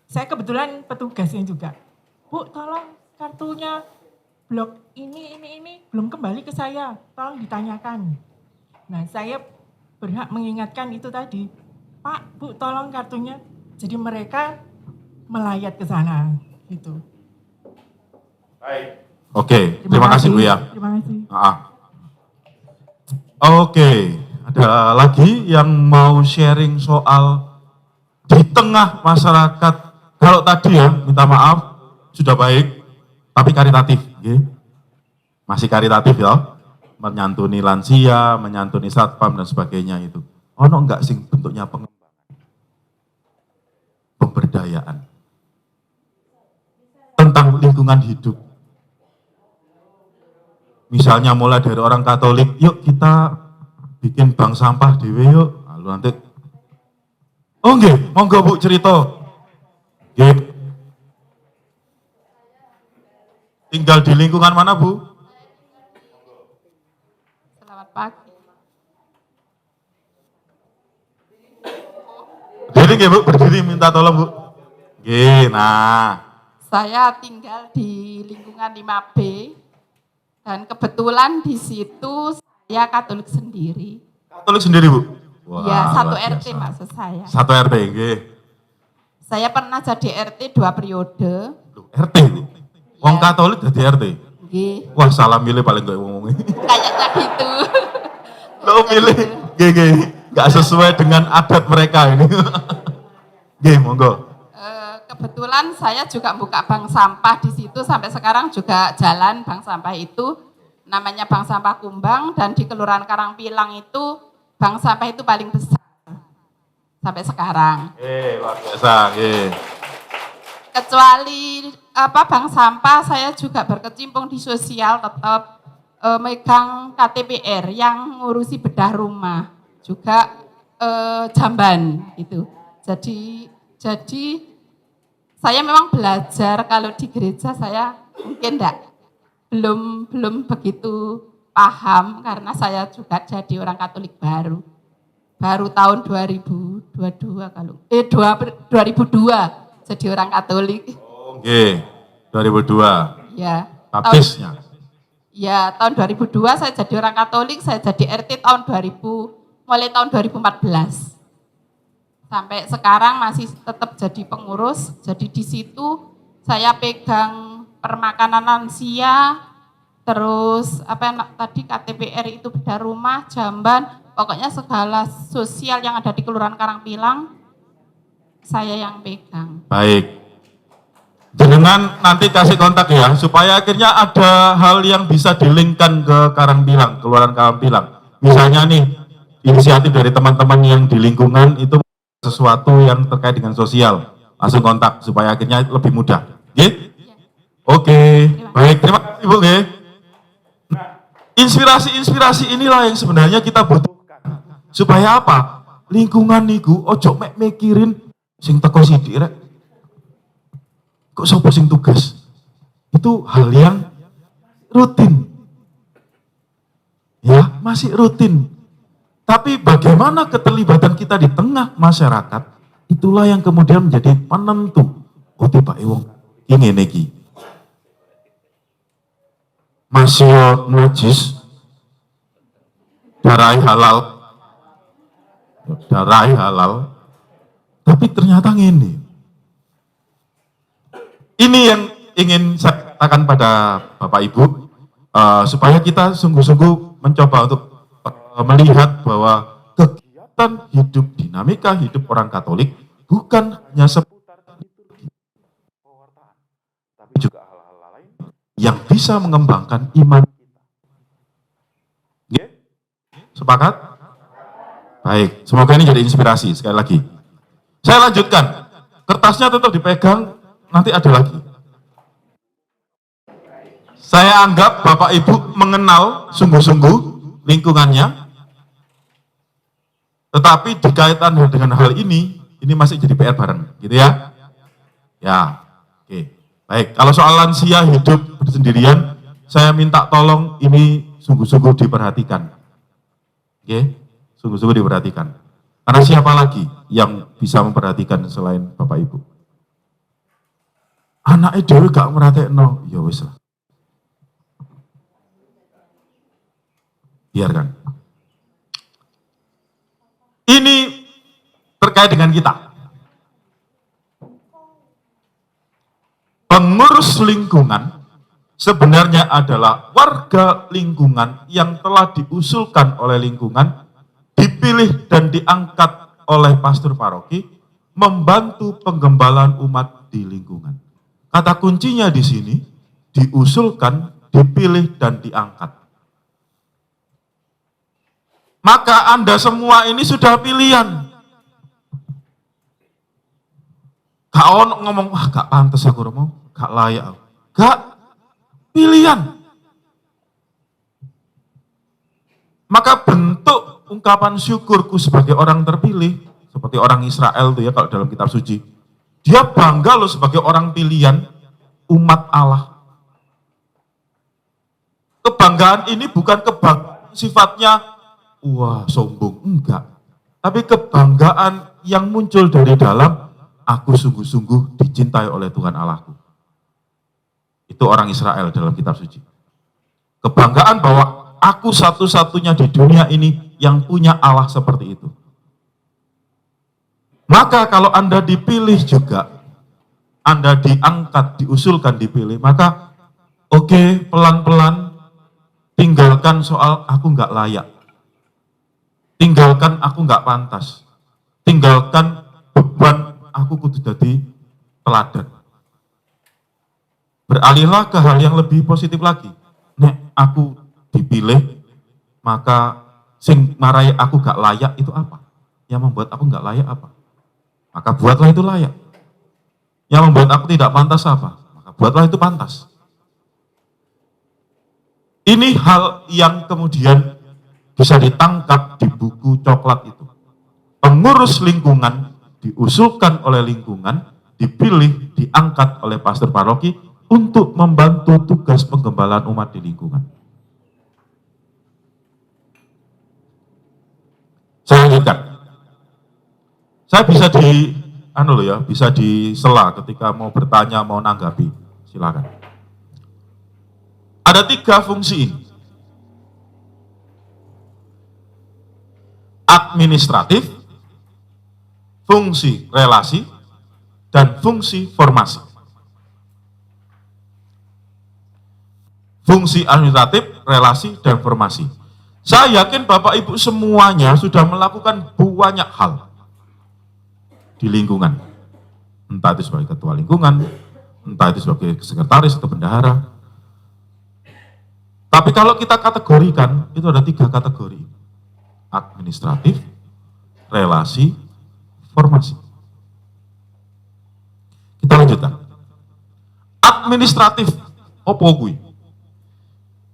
saya kebetulan petugasnya juga. Bu, tolong kartunya blok ini belum kembali ke saya, tolong ditanyakan. Nah, saya berhak mengingatkan itu tadi. Pak, Bu, tolong kartunya. Jadi mereka melayat ke sana, gitu. Baik. Oke, terima kasih Bu ya. Terima kasih. Oke, ada lagi yang mau sharing soal di tengah masyarakat. Kalau tadi ya, minta maaf, sudah baik, tapi karitatif. Masih karitatif ya, menyantuni lansia, menyantuni satpam dan sebagainya itu. Enggak sing bentuknya pengembangan, pemberdayaan tentang lingkungan hidup. Misalnya mulai dari orang Katolik, yuk kita bikin bank sampah dewe yuk. Lalu nanti, monggo Bu cerita. Tinggal di lingkungan mana Bu? Selamat pagi. Berdiri Bu, berdiri minta tolong Bu. Nah. Saya tinggal di lingkungan 5B. Dan kebetulan di situ saya Katolik sendiri. Katolik sendiri Bu? Iya, satu RT maksud saya. Satu RT, Saya pernah jadi RT 2 periode. RT Bu? Wong Katolik jadi RT? Wah, salah milih paling gak ngomongin. Kayaknya gitu. Lo milih, gak sesuai dengan adat mereka ini. Monggo. Kebetulan saya juga buka bank sampah di situ, sampai sekarang juga jalan bank sampah itu, namanya Bank Sampah Kumbang, dan di Kelurahan Karangpilang itu bank sampah itu paling besar sampai sekarang. Luar biasa. Kecuali bank sampah, saya juga berkecimpung di sosial, tetap megang KTPR yang ngurusi bedah rumah, juga jamban gitu. Jadi saya memang belajar, kalau di gereja saya mungkin belum begitu paham, karena saya juga jadi orang Katolik baru tahun 2002 jadi orang Katolik. 2002. Ya. Baptisnya. Ya, tahun 2002 saya jadi orang Katolik, saya jadi RT mulai tahun 2014. Sampai sekarang masih tetap jadi pengurus. Jadi di situ saya pegang permakanan lansia, terus tadi KTPR itu bedah rumah, jamban, pokoknya segala sosial yang ada di Kelurahan Karangpilang saya yang pegang. Baik. Jenengan nanti kasih kontak ya, supaya akhirnya ada hal yang bisa dilingkan ke Karangpilang, Kelurahan Karangpilang. Misalnya nih, inisiatif dari teman-teman yang di lingkungan itu sesuatu yang terkait dengan sosial, langsung kontak supaya akhirnya lebih mudah. Oke. Baik, terima kasih Bu. Inspirasi inilah yang sebenarnya kita butuhkan. Supaya apa? Lingkungan niku ojo mikirin sing teko sithik rek. Kok sapa sing tugas? Itu hal yang rutin. Ya, masih rutin. Tapi bagaimana keterlibatan kita di tengah masyarakat, itulah yang kemudian menjadi penentu. Tiba wong ini niki. Masih najis, darai halal, tapi ternyata ini yang ingin saya katakan pada Bapak Ibu, supaya kita sungguh-sungguh mencoba untuk melihat bahwa kegiatan hidup, dinamika hidup orang Katolik bukan hanya seputar liturgi, tapi juga hal-hal lain yang bisa mengembangkan iman kita. Sepakat? Baik, semoga ini jadi inspirasi. Sekali lagi, saya lanjutkan. Kertasnya tetap dipegang, nanti ada lagi. Saya anggap Bapak Ibu mengenal sungguh-sungguh lingkungannya, tetapi dikaitkan dengan hal ini masih jadi PR bareng, gitu ya? Ya, oke. Baik, kalau soal lansia hidup bersendirian, saya minta tolong ini sungguh-sungguh diperhatikan. Oke, sungguh-sungguh diperhatikan. Karena siapa lagi yang bisa memperhatikan selain Bapak Ibu? Anaknya dewe gak merhatekno, ya wis lah. Biarkan. Ini terkait dengan kita. Pengurus lingkungan sebenarnya adalah warga lingkungan yang telah diusulkan oleh lingkungan, dipilih dan diangkat oleh pastor paroki, membantu penggembalaan umat di lingkungan. Kata kuncinya di sini, diusulkan, dipilih, dan diangkat. Maka Anda semua ini sudah pilihan. Gak ono ngomong, wah gak pantas aku mau, gak layak. Gak, pilihan. Maka bentuk ungkapan syukurku sebagai orang terpilih, seperti orang Israel tuh ya kalau dalam kitab suci, dia bangga loh sebagai orang pilihan umat Allah. Kebanggaan ini bukan kebanggaan sifatnya wah sombong, enggak. Tapi kebanggaan yang muncul dari dalam, aku sungguh-sungguh dicintai oleh Tuhan Allahku. Itu orang Israel dalam kitab suci. Kebanggaan bahwa aku satu-satunya di dunia ini yang punya Allah seperti itu. Maka kalau Anda dipilih juga, Anda diangkat, diusulkan, dipilih, maka oke, pelan-pelan tinggalkan soal aku nggak layak. Tinggalkan aku nggak pantas. Tinggalkan beban aku kudu jadi teladan. Beralihlah ke hal yang lebih positif lagi. Nek aku dipilih, maka sing marai aku gak layak itu apa? Yang membuat aku gak layak apa? Maka buatlah itu layak. Yang membuat aku tidak pantas apa? Maka buatlah itu pantas. Ini hal yang kemudian bisa ditangkap di buku coklat itu. Pengurus lingkungan diusulkan oleh lingkungan, dipilih, diangkat oleh pastor paroki untuk membantu tugas penggembalaan umat di lingkungan. Saya lanjutkan. Saya bisa bisa disela ketika mau bertanya, mau nanggapi. Silakan. Ada 3 fungsi ini. Administratif, fungsi relasi, dan fungsi formasi. Fungsi administratif, relasi, dan formasi. Saya yakin Bapak Ibu semuanya sudah melakukan banyak hal di lingkungan. Entah itu sebagai ketua lingkungan, entah itu sebagai sekretaris atau bendahara. Tapi kalau kita kategorikan, itu ada 3 kategori. Administratif, relasi, formasi. Kita lanjutkan. Administratif, opo kuwi?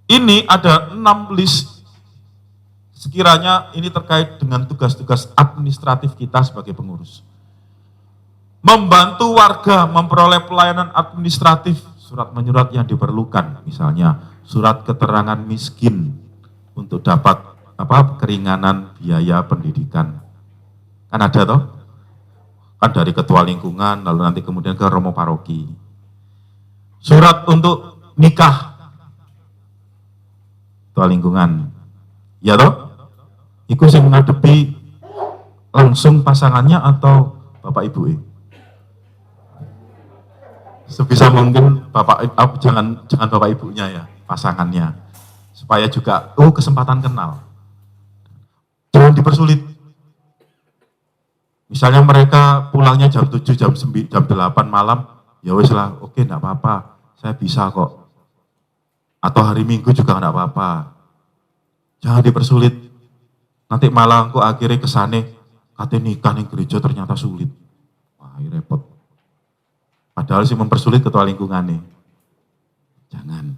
Ini ada 6 list, sekiranya ini terkait dengan tugas-tugas administratif kita sebagai pengurus. Membantu warga memperoleh pelayanan administratif, surat menyurat yang diperlukan, misalnya surat keterangan miskin untuk dapat keringanan biaya pendidikan. Kan ada toh? Kan dari ketua lingkungan, lalu nanti kemudian ke romo paroki. Surat untuk nikah, ketua lingkungan, ya toh? Iku sing ngadepi langsung pasangannya atau Bapak Ibu? Sebisa mungkin jangan Bapak Ibunya ya, pasangannya. Supaya juga kesempatan kenal. Jangan dipersulit. Misalnya mereka pulangnya jam 7, jam 9, jam 8 malam, ya wis lah, oke enggak apa-apa, saya bisa kok. Atau hari Minggu juga enggak apa-apa. Jangan dipersulit. Nanti malah kok akhirnya kesane kate nikah ning gereja ternyata sulit. Wah, repot. Padahal sih mempersulit ketua lingkungan nih. Jangan.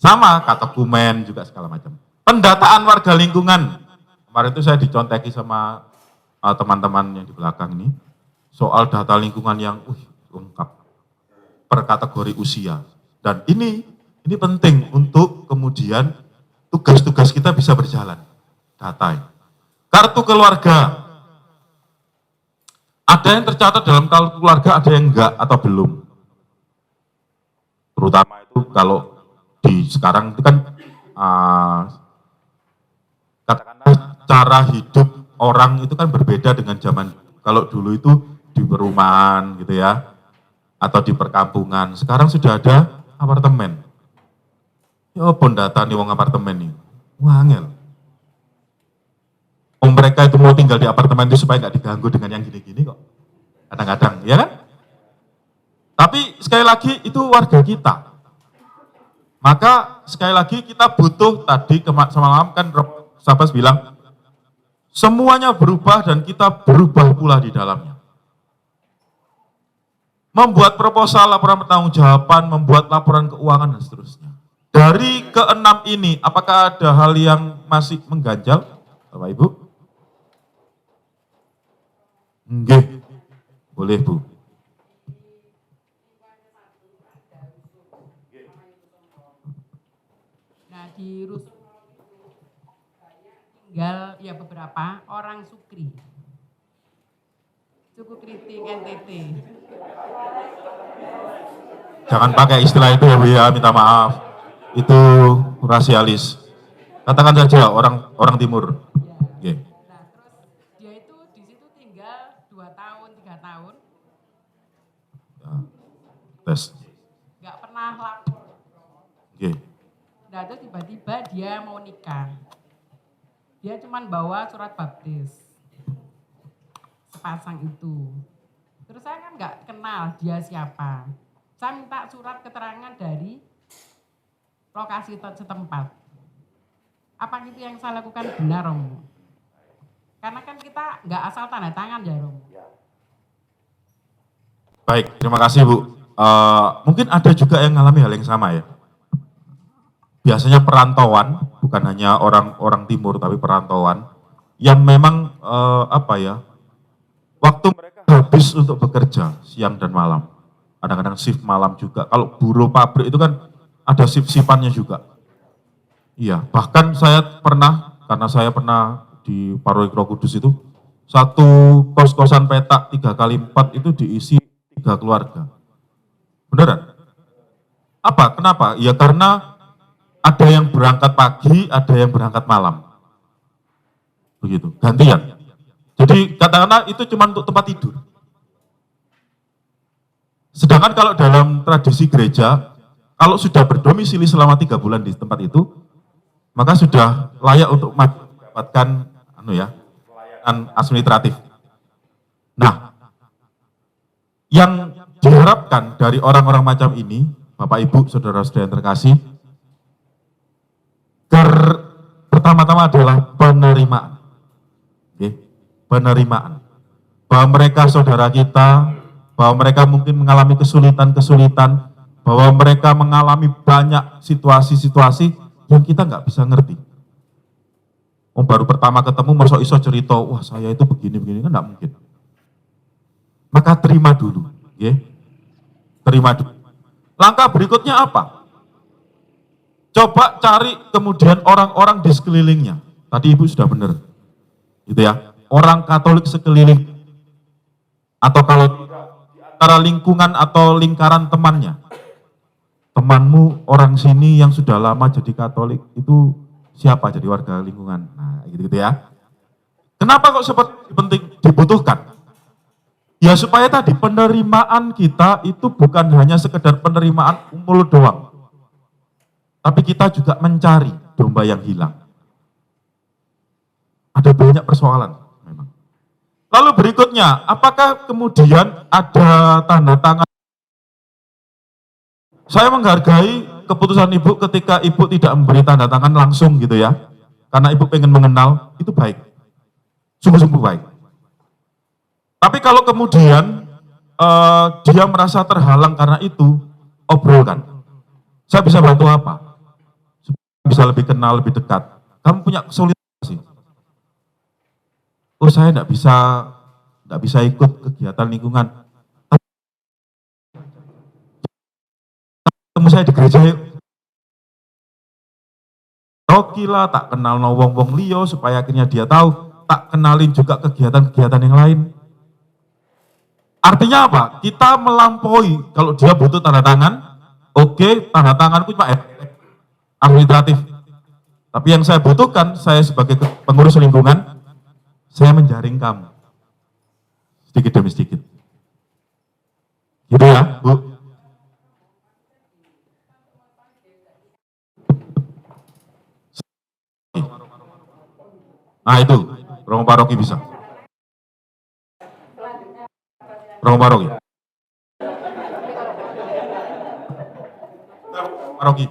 Sama dokumen juga segala macam. Pendataan warga lingkungan. Kemarin itu saya diconteki sama teman-teman yang di belakang ini. Soal data lingkungan yang lengkap. Per kategori usia. Dan ini penting untuk kemudian tugas-tugas kita bisa berjalan. Data. Kartu keluarga. Ada yang tercatat dalam kartu keluarga, ada yang enggak atau belum. Terutama itu kalau sekarang itu kan katakanlah cara hidup orang itu kan berbeda dengan zaman kalau dulu itu di perumahan gitu ya, atau di perkampungan. Sekarang sudah ada apartemen. Ya pun data nih wong apartemen nih, wangel. Mereka itu mau tinggal di apartemen itu supaya nggak diganggu dengan yang gini-gini kok. Kadang-kadang, ya kan? Tapi sekali lagi itu warga kita. Maka sekali lagi kita butuh tadi semalam kan Sabas bilang semuanya berubah dan kita berubah pula di dalamnya. Membuat proposal, laporan pertanggungjawaban, membuat laporan keuangan dan seterusnya. Dari keenam ini, apakah ada hal yang masih mengganjal, Bapak Ibu? Nggih, boleh Bu. Di tinggal ya beberapa orang Sukri, suku Kriting NTT. Jangan pakai istilah itu ya Bu ya, minta maaf. Itu rasialis. Katakan saja orang timur. Ya. Nah, terus dia itu di situ tinggal 2 tahun, 3 tahun. Ya. Tes. Nggak pernah lapor. Oke. Nah, terus tiba-tiba dia mau nikah. Dia cuma bawa surat baptis. Sepasang itu. Terus saya kan nggak kenal dia siapa. Saya minta surat keterangan dari lokasi setempat. Apa itu yang saya lakukan benar, Romo? Karena kan kita nggak asal tanda tangan ya, Romo. Baik, terima kasih Bu. Mungkin ada juga yang mengalami hal yang sama ya. Biasanya perantauan, bukan hanya orang timur, tapi perantauan, yang memang waktu mereka habis untuk bekerja, siang dan malam. Kadang-kadang shift malam juga. Kalau buruh pabrik itu kan ada shift-shiftannya juga. Iya, bahkan karena saya pernah di Paroikro Kudus itu, satu kos-kosan petak 3x4 itu diisi 3 keluarga. Beneran? Kenapa? Ya karena ada yang berangkat pagi, ada yang berangkat malam. Begitu, gantian. Jadi katakanlah itu cuma untuk tempat tidur. Sedangkan kalau dalam tradisi gereja, kalau sudah berdomisili selama 3 bulan di tempat itu, maka sudah layak untuk mendapatkan pelayanan administratif. Nah, yang diharapkan dari orang-orang macam ini, Bapak Ibu, saudara-saudara yang terkasih, pertama-tama adalah penerimaan. Oke, penerimaan. Bahwa mereka saudara kita, bahwa mereka mungkin mengalami kesulitan-kesulitan, bahwa mereka mengalami banyak situasi-situasi yang kita nggak bisa ngerti. Baru pertama ketemu, masa iso cerita, wah saya itu begini-begini, kan nggak mungkin. Maka terima dulu. Ya. Terima dulu. Langkah berikutnya apa? Coba cari kemudian orang-orang di sekelilingnya. Tadi Ibu sudah benar. Gitu ya. Orang Katolik sekeliling. Atau kalau di antara lingkungan atau lingkaran temannya. Temanmu orang sini yang sudah lama jadi Katolik itu siapa jadi warga lingkungan? Nah, gitu ya. Kenapa kok seperti penting dibutuhkan? Ya supaya tadi penerimaan kita itu bukan hanya sekedar penerimaan umul doang. Tapi kita juga mencari domba yang hilang. Ada banyak persoalan memang. Lalu berikutnya, apakah kemudian ada tanda tangan? Saya menghargai keputusan Ibu ketika Ibu tidak memberi tanda tangan langsung gitu ya. Karena Ibu pengen mengenal, itu baik. Sungguh-sungguh baik. Tapi kalau kemudian dia merasa terhalang karena itu, obrolkan. Saya bisa bantu apa? Bisa lebih kenal, lebih dekat. Kamu punya kesulitan sih. Oh saya nggak bisa ikut kegiatan lingkungan. Ketemu saya di gereja yuk. Roki lah, tak kenal no wong-wong liyo supaya akhirnya dia tahu. Tak kenalin juga kegiatan-kegiatan yang lain. Artinya apa? Kita melampaui, kalau dia butuh tanda tangan, oke, tanda tanganku cuma administratif. Tapi yang saya butuhkan, saya sebagai pengurus lingkungan, saya menjaring kamu. Sedikit demi sedikit. Gitu ya, Bu. Nah itu, Romo Paroki bisa. Romo Paroki. Paroki.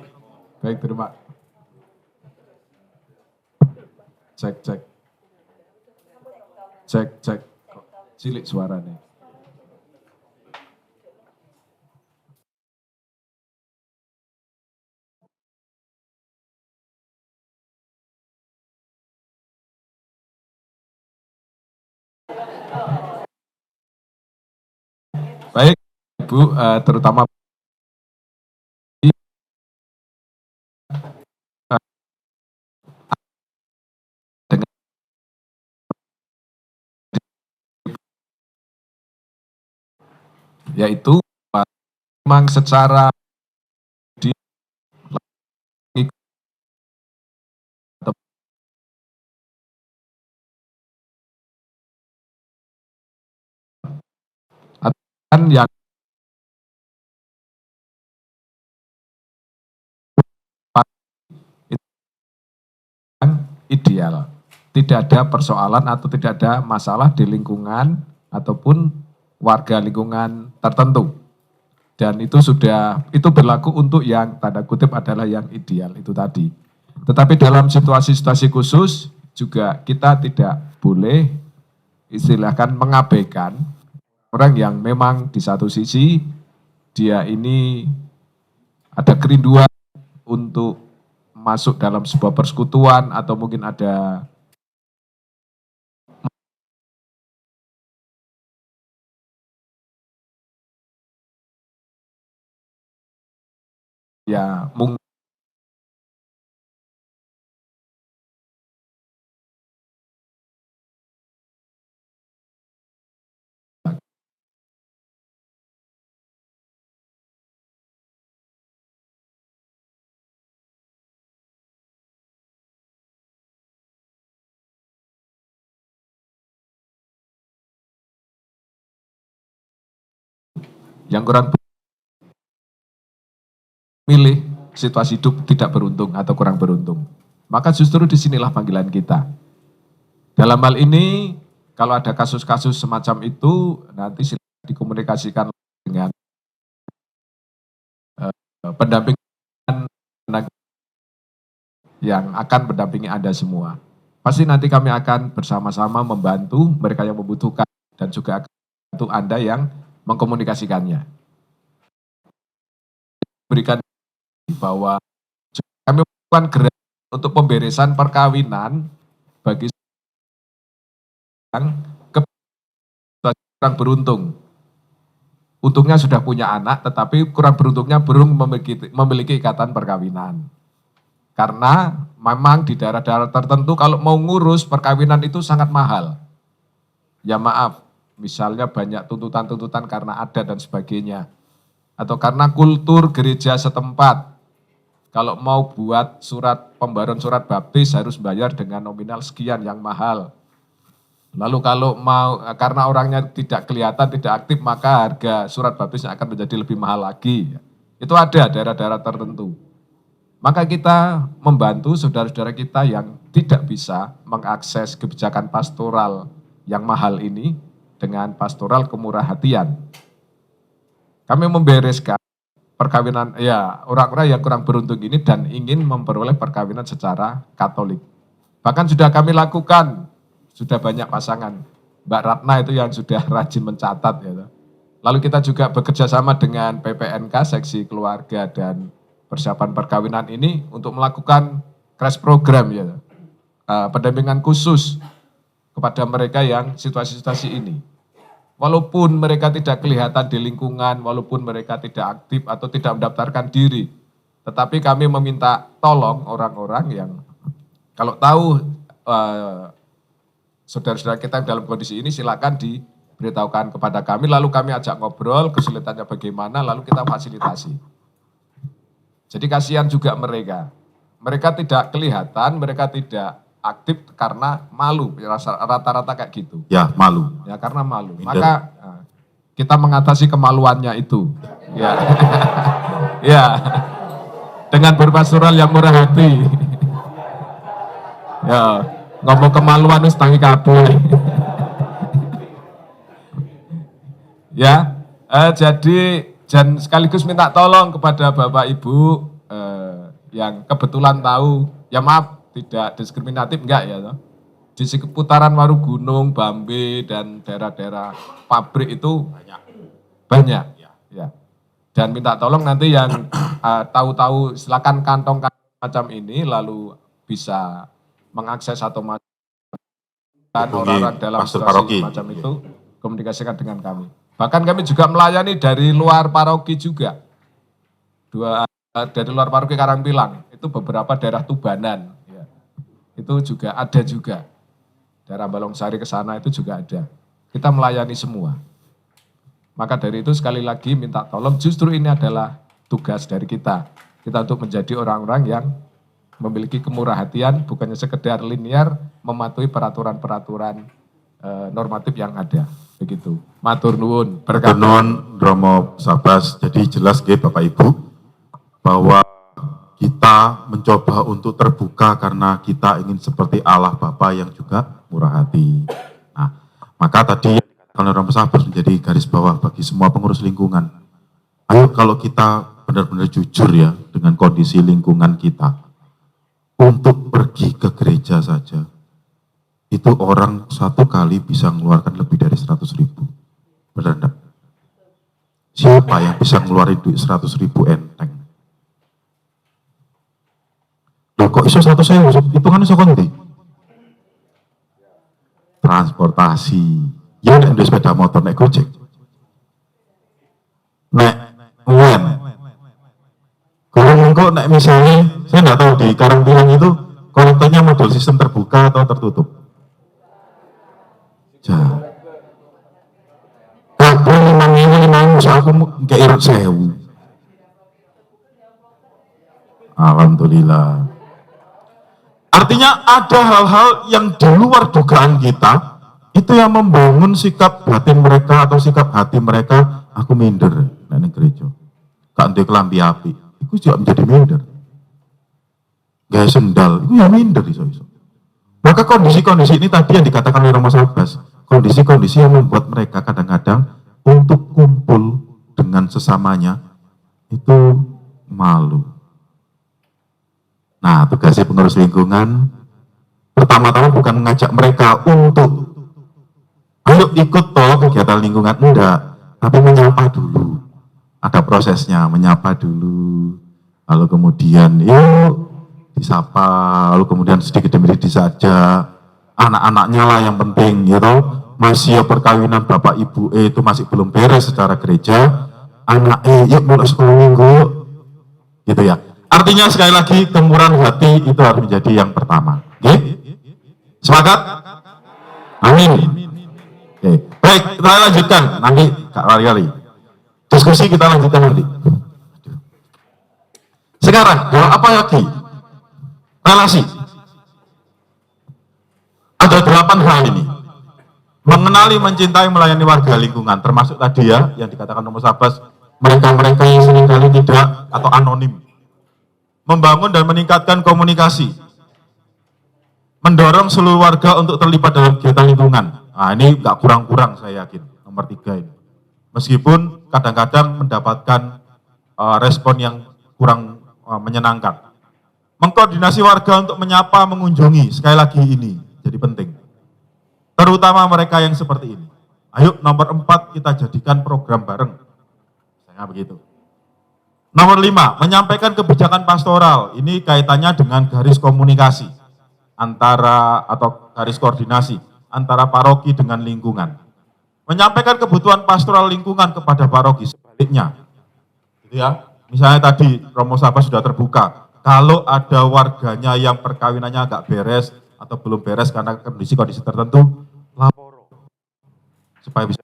Baik, terima. Cek. Kok cilik suaranya. Baik, Ibu, terutama dengan yaitu memang secara yang ideal. Tidak ada persoalan atau tidak ada masalah di lingkungan ataupun warga lingkungan tertentu. Dan itu berlaku untuk yang tanda kutip adalah yang ideal itu tadi. Tetapi dalam situasi-situasi khusus juga kita tidak boleh istilahkan mengabaikan orang yang memang di satu sisi dia ini ada kerinduan untuk masuk dalam sebuah persekutuan atau mungkin ada ya mungkin yang kurang milih situasi hidup tidak beruntung atau kurang beruntung. Maka justru disinilah panggilan kita. Dalam hal ini, kalau ada kasus-kasus semacam itu, nanti silakan dikomunikasikan dengan pendamping yang akan mendampingi Anda semua. Pasti nanti kami akan bersama-sama membantu mereka yang membutuhkan dan juga akan membantu Anda yang mengkomunikasikannya. Berikan bahwa kami melakukan gerakan untuk pemberesan perkawinan bagi yang kurang beruntung. Untungnya sudah punya anak, tetapi kurang beruntungnya belum memiliki ikatan perkawinan. Karena memang di daerah-daerah tertentu kalau mau ngurus perkawinan itu sangat mahal. Ya maaf, misalnya banyak tuntutan-tuntutan karena adat dan sebagainya. Atau karena kultur gereja setempat. Kalau mau buat pembaruan surat baptis harus bayar dengan nominal sekian yang mahal. Lalu kalau mau, karena orangnya tidak kelihatan, tidak aktif, maka harga surat baptisnya akan menjadi lebih mahal lagi. Itu ada daerah-daerah tertentu. Maka kita membantu saudara-saudara kita yang tidak bisa mengakses kebijakan pastoral yang mahal ini dengan pastoral kemurahhatian. Kami membereskan perkawinan, ya orang-orang yang kurang beruntung ini dan ingin memperoleh perkawinan secara Katolik. Bahkan sudah kami lakukan, sudah banyak pasangan. Mbak Ratna itu yang sudah rajin mencatat. Ya. Lalu kita juga bekerja sama dengan PPNK, Seksi Keluarga dan Persiapan Perkawinan ini untuk melakukan crash program, ya, pendampingan khusus kepada mereka yang situasi-situasi ini. Walaupun mereka tidak kelihatan di lingkungan, walaupun mereka tidak aktif atau tidak mendaftarkan diri, tetapi kami meminta tolong orang-orang yang kalau tahu saudara-saudara kita yang dalam kondisi ini silakan diberitahukan kepada kami, lalu kami ajak ngobrol, kesulitannya bagaimana, lalu kita fasilitasi. Jadi kasihan juga mereka. Mereka tidak kelihatan, mereka tidak aktif karena malu, rata-rata kayak gitu. Ya, malu. Ya, karena malu. Maka kita mengatasi kemaluannya itu. Ya. Ya. Dengan berpastoral yang murah hati. Ya. Ngomong kemaluan wis tangi kabeh. Ya, jadi dan sekaligus minta tolong kepada Bapak Ibu yang kebetulan tahu, ya maaf tidak diskriminatif enggak ya, di seputaran Warugunung, Bambe dan daerah-daerah pabrik itu banyak. Ya. Dan minta tolong nanti yang tahu-tahu silakan kantong macam ini lalu bisa mengakses atau orang-orang dalam situasi macam itu, komunikasikan dengan kami. Bahkan kami juga melayani dari luar paroki juga. Dari luar paroki Karangpilang, itu beberapa daerah Tubanan. Ya. Itu juga ada juga. Daerah Balongsari ke sana itu juga ada. Kita melayani semua. Maka dari itu sekali lagi minta tolong, justru ini adalah tugas dari kita. Kita untuk menjadi orang-orang yang memiliki kemurah hatian, bukannya sekedar linear mematuhi peraturan-peraturan normatif yang ada. Begitu. Matur nuwun. Matur nuwun Romo Sabas. Jadi jelas nggih Bapak Ibu bahwa kita mencoba untuk terbuka karena kita ingin seperti Allah Bapa yang juga murah hati. Nah, maka tadi kalau Romo Sabas menjadi garis bawah bagi semua pengurus lingkungan. Ayo kalau kita benar-benar jujur ya dengan kondisi lingkungan kita. Untuk pergi ke gereja saja, itu orang satu kali bisa mengeluarkan lebih dari 100.000. Benar enggak? Siapa yang bisa ngeluarin duit 100.000 enteng? Loh kok iso 100.000? Hitungannya sok nanti? Transportasi. Ya nek duwe sepeda motor, nek Gojek. Nek uang. Kalau engkau nek misalnya, saya nggak tahu di Karangpilang itu kolektornya model sistem terbuka atau tertutup. Ja. Kabel 5.000 aku nggak irut 1.000. Alhamdulillah. Artinya ada hal-hal yang di luar dugaan kita, itu yang membangun sikap batin mereka atau sikap hati mereka, aku minder nek gereja. Gak ndek kelambi api. Itu juga menjadi minder. Gaya sendal, itu ya minder iso-iso. Maka kondisi-kondisi ini tadi yang dikatakan oleh Romo Sabas, kondisi-kondisi yang membuat mereka kadang-kadang untuk kumpul dengan sesamanya itu malu. Nah, tugasnya pengurus lingkungan pertama-tama bukan mengajak mereka untuk ayo ikut toh kegiatan lingkungan, enggak, tapi menyapa dulu. Ada prosesnya, menyapa dulu, lalu kemudian yuk disapa, lalu kemudian sedikit demi sedikit saja, anak-anaknya lah yang penting, gitu. Masih perkawinan bapak ibu itu masih belum beres secara gereja, anak yuk mulai sekolah minggu, gitu ya. Artinya sekali lagi kemurahan hati itu harus menjadi yang pertama. Oke? Sepakat? Amin. Oke. Baik, kita lanjutkan nanti kali-kali. Diskusi kita lanjutkan nanti. Sekarang, apa lagi? Relasi. Ada 8 hal ini. mengenali, mencintai, melayani warga lingkungan, termasuk tadi ya, yang dikatakan Romo Sabas, mereka-mereka yang seringkali tidak atau anonim. Membangun dan meningkatkan komunikasi, mendorong seluruh warga untuk terlibat dalam kegiatan lingkungan. Nah, ini nggak kurang-kurang saya yakin, nomor 3 ini. Meskipun kadang-kadang mendapatkan respon yang kurang menyenangkan. Mengkoordinasi warga untuk menyapa, mengunjungi, sekali lagi ini jadi penting. Terutama mereka yang seperti ini. Ayo, nomor 4 kita jadikan program bareng. Saya begitu. Nomor 5, menyampaikan kebijakan pastoral. Ini kaitannya dengan garis komunikasi antara atau garis koordinasi antara paroki dengan lingkungan. Menyampaikan kebutuhan pastoral lingkungan kepada paroki, sebaliknya. Gitu ya. Misalnya tadi Romo Sabas sudah terbuka. Kalau ada warganya yang perkawinannya agak beres atau belum beres karena kondisi-kondisi tertentu, lapor supaya bisa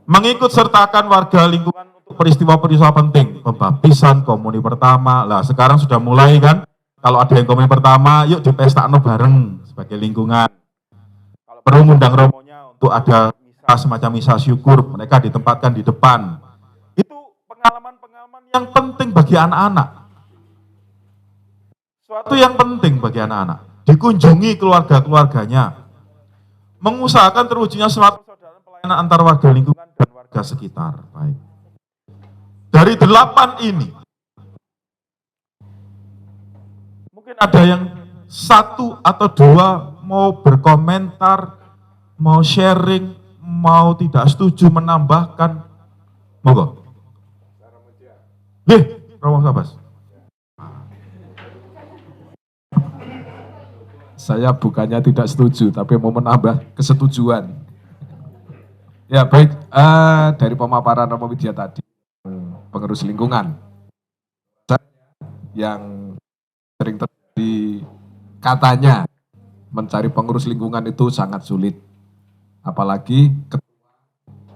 mengikut sertakan warga lingkungan untuk peristiwa-peristiwa penting, pembaptisan, komuni pertama. Lah sekarang sudah mulai kan, kalau ada yang komuni pertama, yuk dipestakno bareng sebagai lingkungan. Kalau perlu ngundang romonya untuk ada misa, semacam misa syukur, mereka ditempatkan di depan. Itu pengalaman-pengalaman yang penting bagi anak-anak. Suatu yang penting bagi anak-anak. Dikunjungi keluarga-keluarganya. Mengusahakan terwujudnya suatu pelayanan antar warga lingkungan dan warga sekitar. Baik. Dari 8 ini, mungkin ada yang 1 atau 2 mau berkomentar, mau sharing, mau tidak setuju, menambahkan. Monggo. Romo Sabas. Saya bukannya tidak setuju, tapi mau menambah kesetujuan. Ya baik, dari pemaparan Romo Widya tadi, pengurus lingkungan, yang sering terjadi katanya mencari pengurus lingkungan itu sangat sulit, apalagi ketua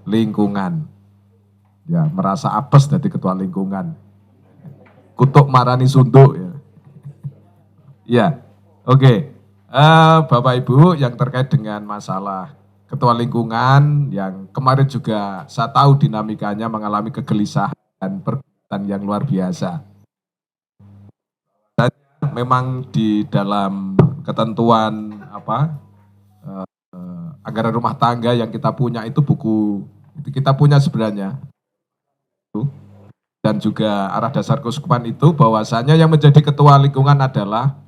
lingkungan. Ya merasa apes dari ketua lingkungan, kutuk marani sunduk. Ya, oke. Bapak Ibu, yang terkait dengan masalah ketua lingkungan yang kemarin juga saya tahu dinamikanya mengalami kegelisahan dan pergulatan yang luar biasa. Dan memang di dalam ketentuan anggaran rumah tangga yang kita punya itu buku kita punya sebenarnya, dan juga arah dasar keuskupan itu bahwasanya yang menjadi ketua lingkungan adalah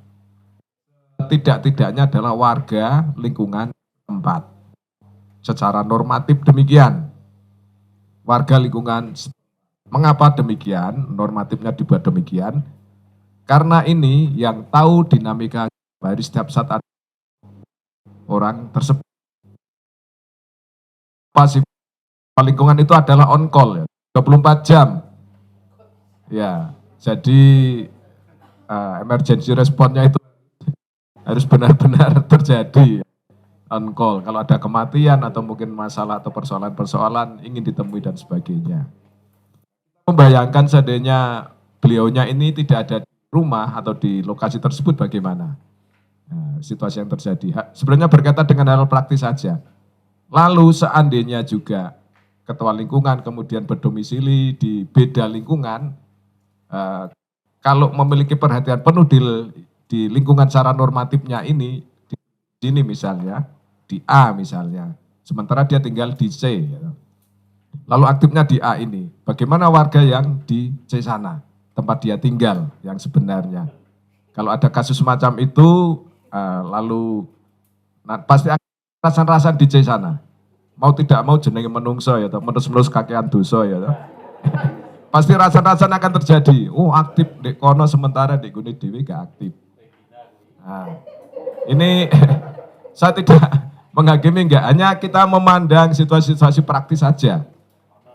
tidak-tidaknya adalah warga lingkungan tempat. Secara normatif demikian. Warga lingkungan, mengapa demikian? Normatifnya dibuat demikian. Karena ini yang tahu dinamika dari setiap saat ada orang tersebut. Pasif lingkungan itu adalah on call ya, 24 jam. Ya, jadi emergency response-nya itu harus benar-benar terjadi on call. Kalau ada kematian atau mungkin masalah atau persoalan-persoalan ingin ditemui dan sebagainya. Membayangkan seandainya beliaunya ini tidak ada di rumah atau di lokasi tersebut bagaimana situasi yang terjadi. Sebenarnya berkaitan dengan hal praktis saja. Lalu seandainya juga ketua lingkungan kemudian berdomisili di beda lingkungan, kalau memiliki perhatian penuh di lingkungan secara normatifnya ini, di sini misalnya, di A misalnya, sementara dia tinggal di C. Lalu aktifnya di A ini, bagaimana warga yang di C sana, tempat dia tinggal yang sebenarnya. Kalau ada kasus semacam itu, lalu pasti akan rasan-rasan di C sana. Mau tidak mau jenenge menungso ya, menus-menus kakean dosa ya. Pasti rasan-rasan akan terjadi. Oh aktif di kono sementara di guni dewi gak aktif. Nah, ini saya tidak menghakimi, enggak, hanya kita memandang situasi-situasi praktis saja.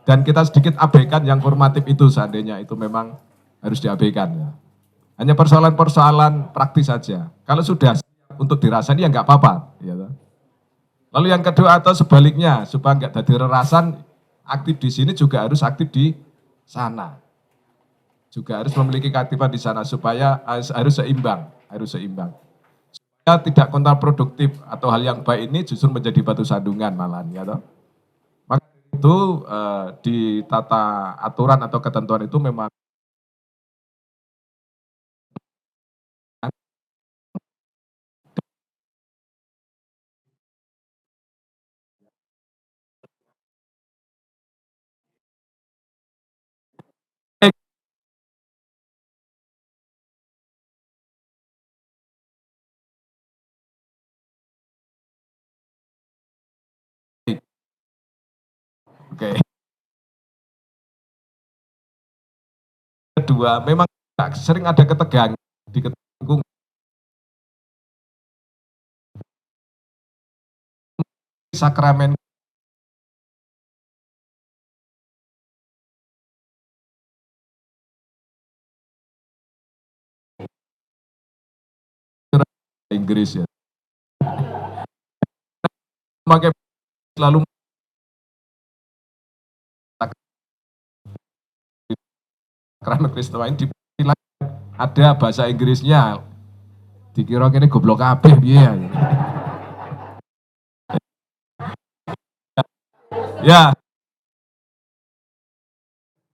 Dan kita sedikit abaikan yang formatif itu seandainya itu memang harus diabaikan. Ya. Hanya persoalan-persoalan praktis saja. Kalau sudah untuk dirasain ya enggak apa-apa. Ya. Lalu yang kedua atau sebaliknya, supaya enggak jadi rerasan, aktif di sini juga harus aktif di sana. Juga harus memiliki keaktifan di sana supaya harus seimbang. tidak kontraproduktif atau hal yang baik ini justru menjadi batu sandungan malahan ya toh. Maka itu di tata aturan atau ketentuan itu memang oke. Kedua, memang sering ada ketegangan di lingkungan. Sakramen Inggris ya. Memakai selalu sakramen Kristus ini ada bahasa Inggrisnya. Dikira kene goblok kabeh piye ya. Ya.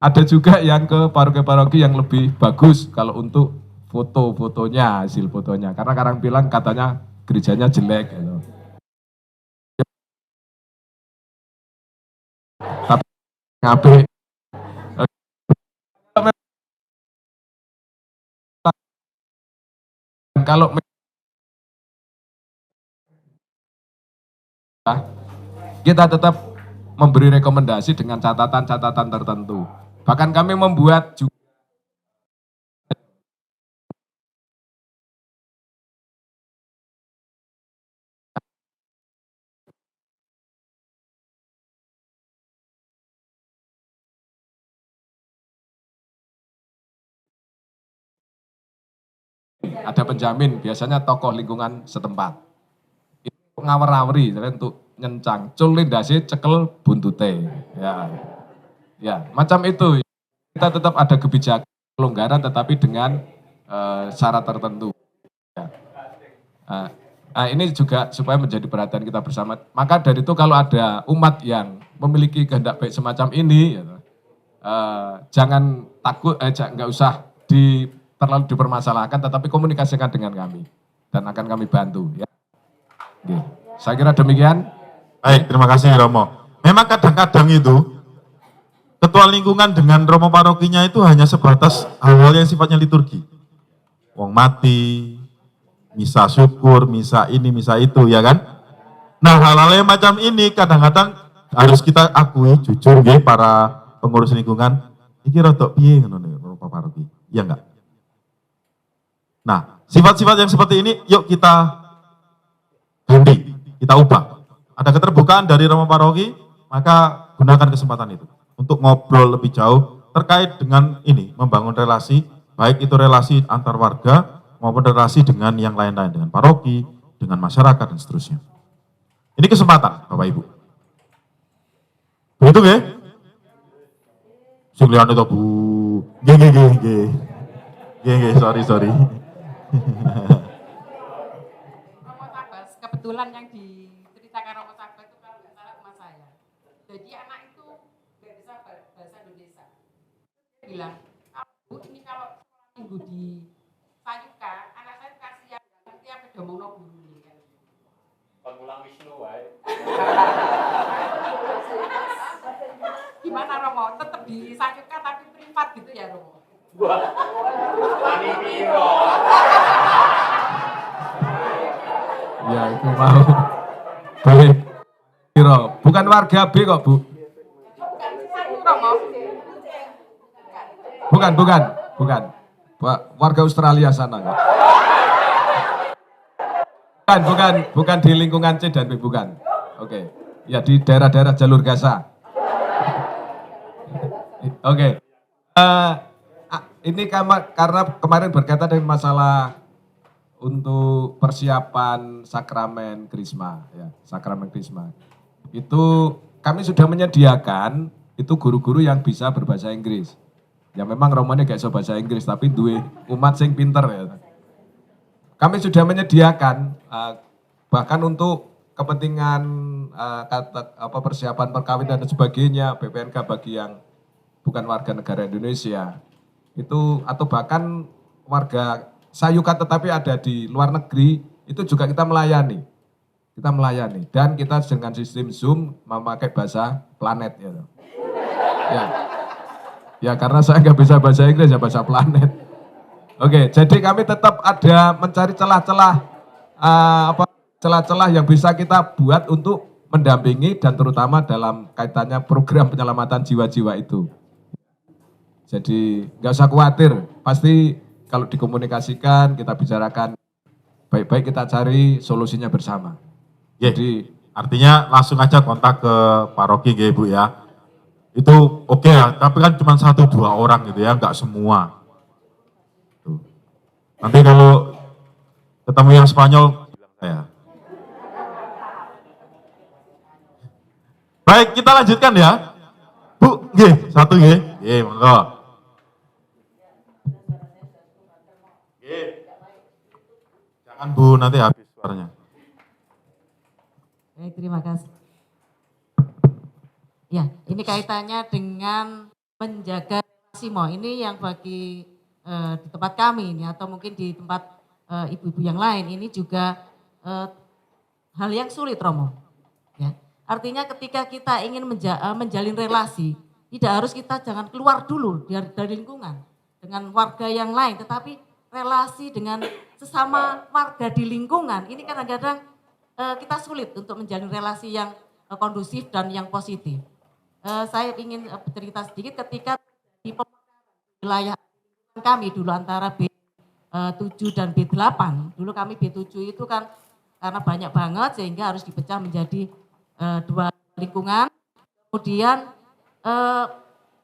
Ada juga yang ke paroki-paroki yang lebih bagus kalau untuk foto-fotonya, hasil fotonya. Karena kadang bilang katanya gerejanya jelek gitu. Tapi ngapain? Kalau kita tetap memberi rekomendasi dengan catatan-catatan tertentu. Bahkan kami membuat juga ada penjamin, biasanya tokoh lingkungan setempat. Itu ngawur-ngawuri, untuk nyencang, cul lindase cekel buntute. Ya, macam itu. Kita tetap ada kebijakan pelonggaran, tetapi dengan syarat tertentu. Ya. Nah, ini juga supaya menjadi perhatian kita bersama. Maka dari itu kalau ada umat yang memiliki kehendak baik semacam ini, jangan takut, nggak usah terlalu dipermasalahkan, tetapi komunikasikan dengan kami dan akan kami bantu. Ya. Oke. Saya kira demikian. Baik, terima kasih Romo. Memang kadang-kadang itu ketua lingkungan dengan Romo parokinya itu hanya sebatas hal-hal yang sifatnya liturgi. Wong mati, misa syukur, misa ini, misa itu, ya kan? Nah, hal-hal yang macam ini kadang-kadang harus kita akui jujur ya para pengurus lingkungan. Iki rodok piye ngono Romo paroki. Iya enggak? Nah, sifat-sifat yang seperti ini yuk kita ganti, kita ubah. Ada keterbukaan dari Romo paroki, maka gunakan kesempatan itu untuk ngobrol lebih jauh terkait dengan ini, membangun relasi, baik itu relasi antar warga maupun relasi dengan yang lain-lain, dengan paroki, dengan masyarakat dan seterusnya. Ini kesempatan Bapak Ibu. Begitu nggih? Sing liyane to Bu. Nggih, sorry. Romo Sabas, kebetulan yang diceritakan Romo Sabas itu kalau nggak salah rumah saya. Jadi anak itu nggak bisa bahasa Indonesia. Dia bilang, Bu, ini kalau minggu di Sayuka, anak saya kasihan, nanti apa domongno guru ini kan. Kon mulang Wisnu wae. Gimana Romo? Tetap di Sayuka tapi privat gitu ya Romo? Wah. Wani piro. Ya, itu mau. Baik. Piro, bukan warga B kok, Bu. Bukan. Warga Australia sana kok. Bukan di lingkungan C dan B, bukan. Oke. Ya, di daerah-daerah jalur Gaza. Oke. Ini karena kemarin berkaitan dengan masalah untuk persiapan sakramen Krisma, ya, sakramen Krisma. Itu kami sudah menyediakan itu guru-guru yang bisa berbahasa Inggris. Ya memang Romane gak iso bahasa Inggris, tapi duwe umat sing pinter ya. kami sudah menyediakan bahkan untuk kepentingan persiapan perkawinan dan sebagainya, BPNK bagi yang bukan warga negara Indonesia itu, atau bahkan warga Sayukan tetapi ada di luar negeri, itu juga kita melayani. Dan kita dengan sistem Zoom memakai bahasa planet ya. Ya karena saya nggak bisa bahasa Inggris ya, bahasa planet. Oke, jadi kami tetap ada mencari celah-celah yang bisa kita buat untuk mendampingi dan terutama dalam kaitannya program penyelamatan jiwa-jiwa itu. Jadi nggak usah khawatir, pasti kalau dikomunikasikan, kita bicarakan, baik-baik kita cari solusinya bersama. Jadi artinya langsung aja kontak ke paroki ya Ibu ya. Itu oke ya, tapi kan cuma 1-2 orang gitu ya, nggak semua. Tuh. Nanti kalau ketemu yang Spanyol, bilang saya. Baik, kita lanjutkan ya. Bu, satu monggo. Jangan Bu, nanti habis suaranya. Baik, terima kasih. Ya, ini kaitannya dengan menjaga simo. Ini yang bagi di tempat kami ini atau mungkin di tempat ibu-ibu yang lain ini juga hal yang sulit, Romo. Ya, artinya ketika kita ingin menjalin relasi, tidak harus kita jangan keluar dulu dari lingkungan dengan warga yang lain, tetapi relasi dengan sesama warga di lingkungan ini kadang-kadang kita sulit untuk menjalin relasi yang kondusif dan yang positif. Saya ingin bercerita sedikit ketika di wilayah kami dulu antara B7 dan B8. Dulu kami B7 itu kan karena banyak banget sehingga harus dipecah menjadi 2 lingkungan. Kemudian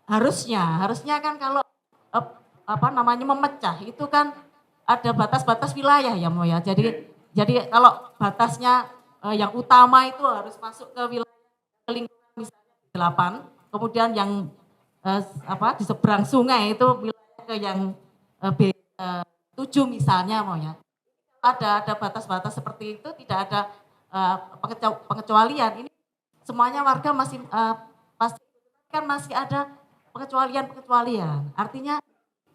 harusnya kan kalau memecah itu kan ada batas-batas wilayah ya Mo ya. Jadi kalau batasnya yang utama itu harus masuk ke wilayah lingkungan misalnya 8, kemudian yang di seberang sungai itu wilayah ke yang B7 misalnya Mo ya. Ada batas-batas seperti itu, tidak ada pengecualian. Ini semuanya warga masih pasti kan masih ada pengecualian. Artinya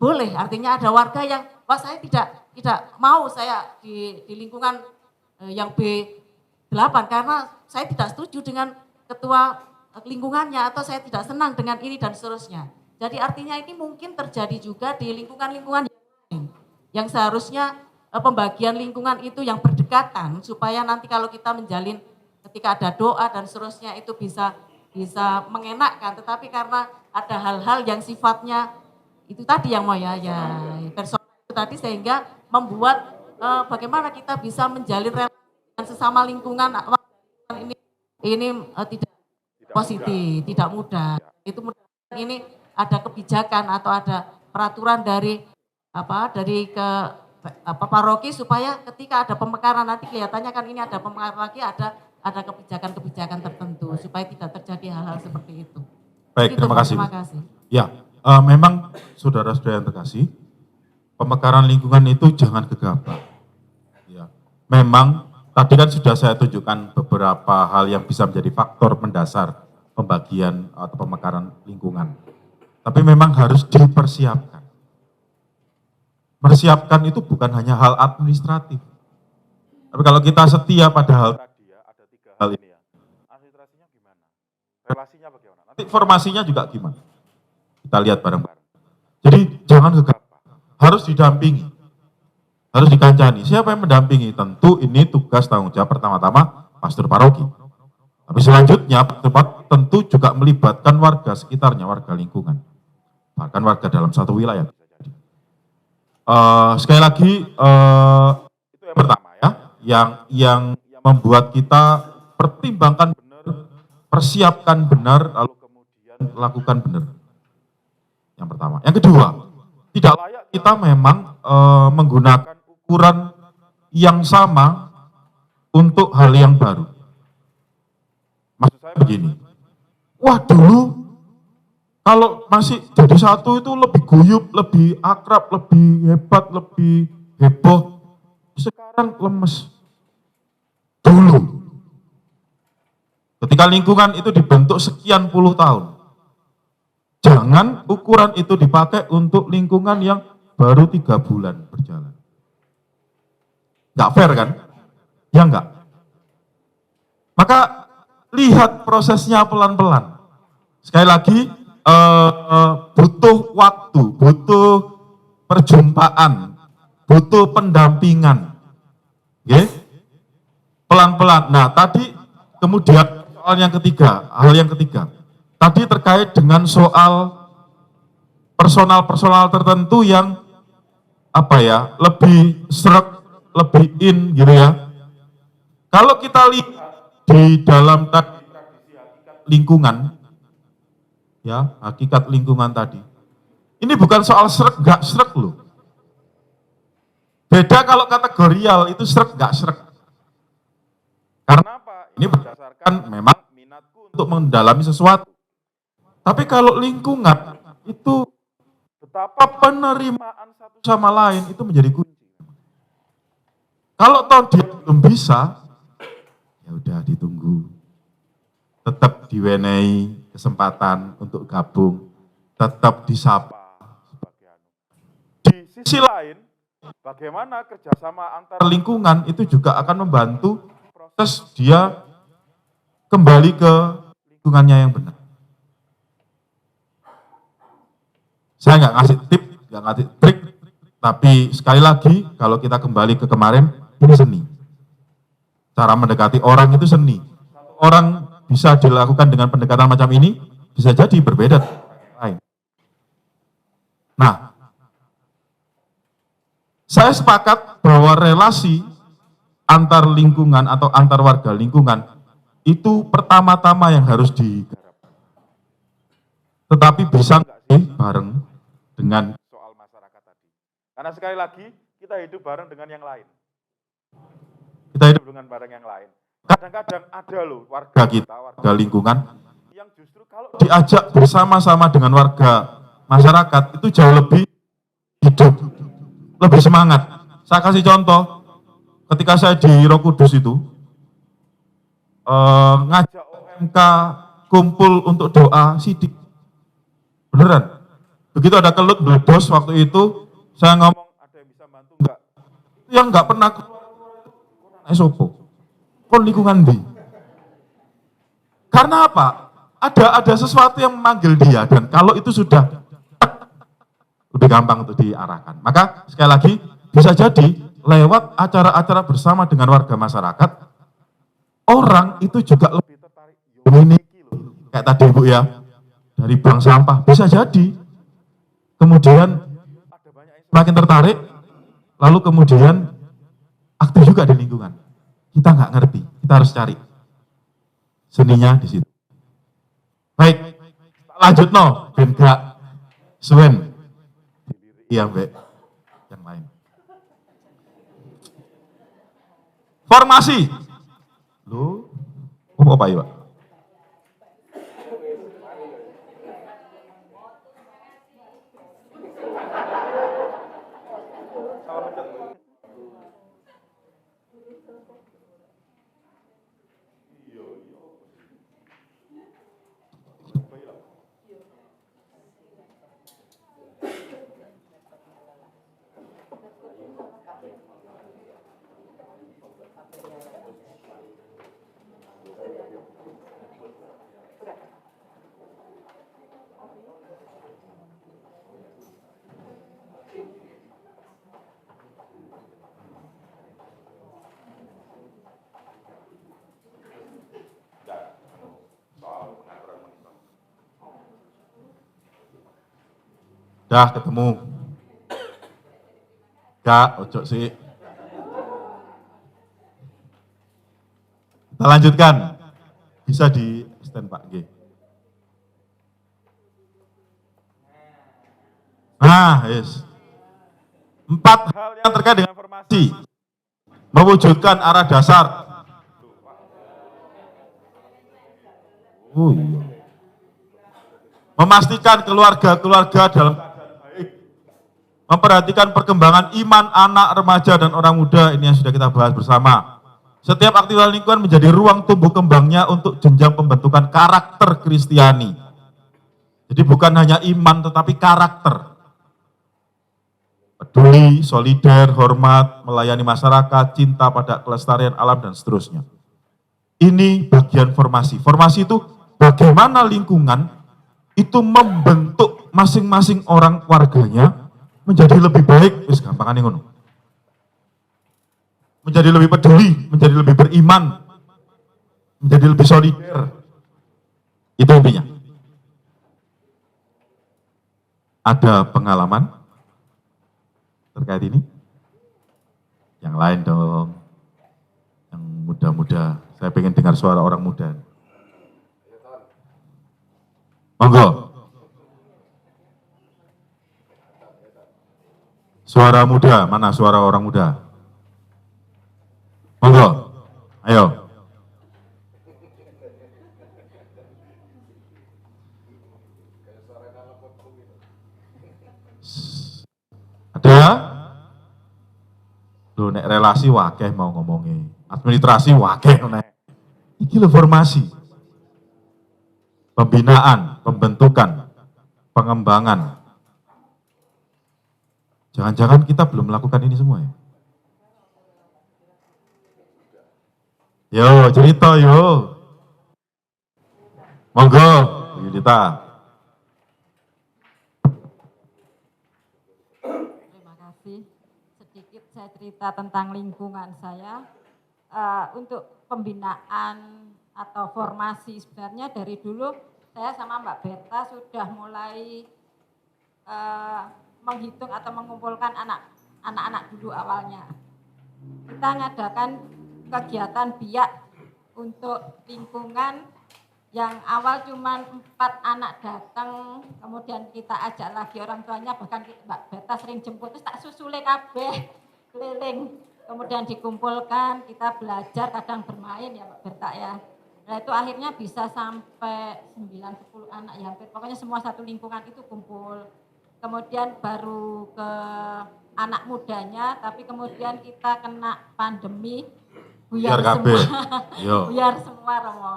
boleh, artinya ada warga yang saya tidak mau saya di lingkungan yang B8 karena saya tidak setuju dengan ketua lingkungannya atau saya tidak senang dengan ini dan seterusnya. Jadi artinya ini mungkin terjadi juga di lingkungan-lingkungan yang lain yang seharusnya pembagian lingkungan itu yang berdekatan supaya nanti kalau kita menjalin ketika ada doa dan seterusnya itu bisa mengenakkan, tetapi karena ada hal-hal yang sifatnya itu tadi yang mau ya personal itu tadi sehingga membuat bagaimana kita bisa menjalin relasi dengan sesama lingkungan ini tidak positif, tidak mudah. Itu mudah ini ada kebijakan atau ada peraturan dari paroki supaya ketika ada pemekaran nanti kelihatannya kan ini ada pemekaran lagi ada kebijakan-kebijakan tertentu supaya tidak terjadi hal-hal seperti itu. Baik, terima kasih. Terima kasih. Ya, memang saudara-saudara yang terkasih, pemekaran lingkungan itu jangan gegabah. Ya, memang tadi kan sudah saya tunjukkan beberapa hal yang bisa menjadi faktor mendasar pembagian atau pemekaran lingkungan. Tapi memang harus dipersiapkan. Persiapkan itu bukan hanya hal administratif. Tapi kalau kita setia pada hal tadi ya, ada 3 hal ini ya. Administrasinya gimana? Relasinya bagaimana? Nanti formasinya juga gimana? Kita lihat bareng-bareng. Jadi jangan gegabah, harus didampingi, harus dikancani. Siapa yang mendampingi? Tentu ini tugas tanggung jawab pertama-tama pastor paroki. Tapi selanjutnya tentu juga melibatkan warga sekitarnya, warga lingkungan, bahkan warga dalam satu wilayah. Sekali lagi itu yang pertama ya, yang membuat kita pertimbangkan benar, persiapkan benar, lalu kemudian lakukan benar. Yang pertama. Yang kedua, tidak layak kita memang menggunakan ukuran yang sama untuk hal yang baru. Maksud saya begini, wah dulu kalau masih jadi satu itu lebih guyup, lebih akrab, lebih hebat, lebih heboh. sekarang lemes. Dulu, ketika lingkungan itu dibentuk sekian puluh tahun, jangan ukuran itu dipakai untuk lingkungan yang baru 3 bulan berjalan. Nggak fair kan? Ya enggak. Maka lihat prosesnya pelan-pelan. Sekali lagi, butuh waktu, butuh perjumpaan, butuh pendampingan. Oke? Pelan-pelan. Nah, tadi kemudian hal yang ketiga. Tadi terkait dengan soal personal tertentu yang lebih seret, lebih in gitu ya. Kalau kita lihat di dalam lingkungan, ya, hakikat lingkungan tadi, ini bukan soal seret nggak seret loh. Beda kalau kategorial itu seret nggak seret. Karena apa? Ini berdasarkan memang minatku untuk mendalami sesuatu. Tapi kalau lingkungan itu betapa penerimaan satu sama lain itu menjadi kunci. Kalau toh dia belum bisa, ya udah ditunggu. Tetap diwenehi kesempatan untuk gabung, tetap disapa. Di sisi lain, bagaimana kerjasama antar lingkungan itu juga akan membantu proses dia kembali ke lingkungannya yang benar. Saya nggak ngasih tip, nggak ngasih trik, tapi sekali lagi kalau kita kembali ke kemarin, ini seni. Cara mendekati orang itu seni. Orang bisa dilakukan dengan pendekatan macam ini, bisa jadi berbeda dengan lain. Nah, saya sepakat bahwa relasi antar lingkungan atau antar warga lingkungan itu pertama-tama yang harus digarap. Tetapi bisa nggak sih bareng dengan soal masyarakat tadi? Karena sekali lagi kita hidup bareng dengan yang lain. Kita hidup dengan bareng yang lain. Kadang-kadang ada loh warga kita, warga lingkungan, yang justru kalau diajak bersama-sama dengan warga masyarakat itu jauh lebih hidup, lebih semangat. Saya kasih contoh, ketika saya di Roh Kudus itu, ngajak OMK kumpul untuk doa sidik. Beneran. Begitu ada kelut bledos waktu itu, saya ngomong, ada yang bisa bantu enggak? Itu yang enggak pernah sopo. Kon lingkungan di. Karena apa? Ada sesuatu yang memanggil dia, dan kalau itu sudah lebih gampang untuk diarahkan. Maka sekali lagi bisa jadi lewat acara-acara bersama dengan warga masyarakat, orang itu juga lebih tertarik. Ini kayak tadi Bu ya, dari bank sampah bisa jadi. Kemudian ada banyak yang semakin tertarik, lalu kemudian aktif juga di lingkungan. Kita nggak ngerti, kita harus cari seninya di situ. Baik, lanjut no, ben gak suwen. Iya, Mbak. Yang lain. Formasi. Loh, apa ya, Pak? Dah ketemu. Gak, ojo sih. Kita lanjutkan. Bisa di stand Pak G. Nah, yes. 4 hal yang terkait dengan formasi. Mewujudkan arah dasar. Oh iya. Memastikan keluarga-keluarga dalam keadaan baik. memperhatikan perkembangan iman anak, remaja, dan orang muda. Ini yang sudah kita bahas bersama. Setiap aktivitas lingkungan menjadi ruang tumbuh kembangnya untuk jenjang pembentukan karakter Kristiani. Jadi bukan hanya iman, tetapi karakter. Peduli, solider, hormat, melayani masyarakat, cinta pada kelestarian alam, dan seterusnya. Ini bagian formasi. Formasi itu bagaimana lingkungan itu membentuk masing-masing orang warganya menjadi lebih baik, wis gampangane ngono. Menjadi lebih peduli, menjadi lebih beriman, menjadi lebih solider. Itu intinya. Ada pengalaman terkait ini? Yang lain dong. Yang muda-muda. Saya pengen dengar suara orang muda. Monggo. Suara muda, mana suara orang muda? Monggo, ayo. Ada? Loh, nek relasi wakeh mau ngomongin, administrasi wakeh nek. Iki lho formasi. Pembinaan, pembentukan, pengembangan. Jangan-jangan kita belum melakukan ini semua ya? Yo, cerita yo. Monggo, Bu Yudita. Terima kasih. Sedikit saya cerita tentang lingkungan saya. Untuk pembinaan atau formasi sebenarnya dari dulu saya sama Mbak Berta sudah mulai menghitung atau mengumpulkan anak-anak dulu awalnya. Kita ngadakan kegiatan biak untuk lingkungan yang awal cuma 4 anak datang, kemudian kita ajak lagi orang tuanya, bahkan Mbak Berta sering jemput, terus tak susule kabeh keliling, kemudian dikumpulkan, kita belajar, kadang bermain ya Mbak Berta ya. Nah itu akhirnya bisa sampai 9-10 anak ya, hampir pokoknya semua satu lingkungan itu kumpul. Kemudian baru ke anak mudanya, tapi kemudian kita kena pandemi, buyar semua, buyar semua Romo.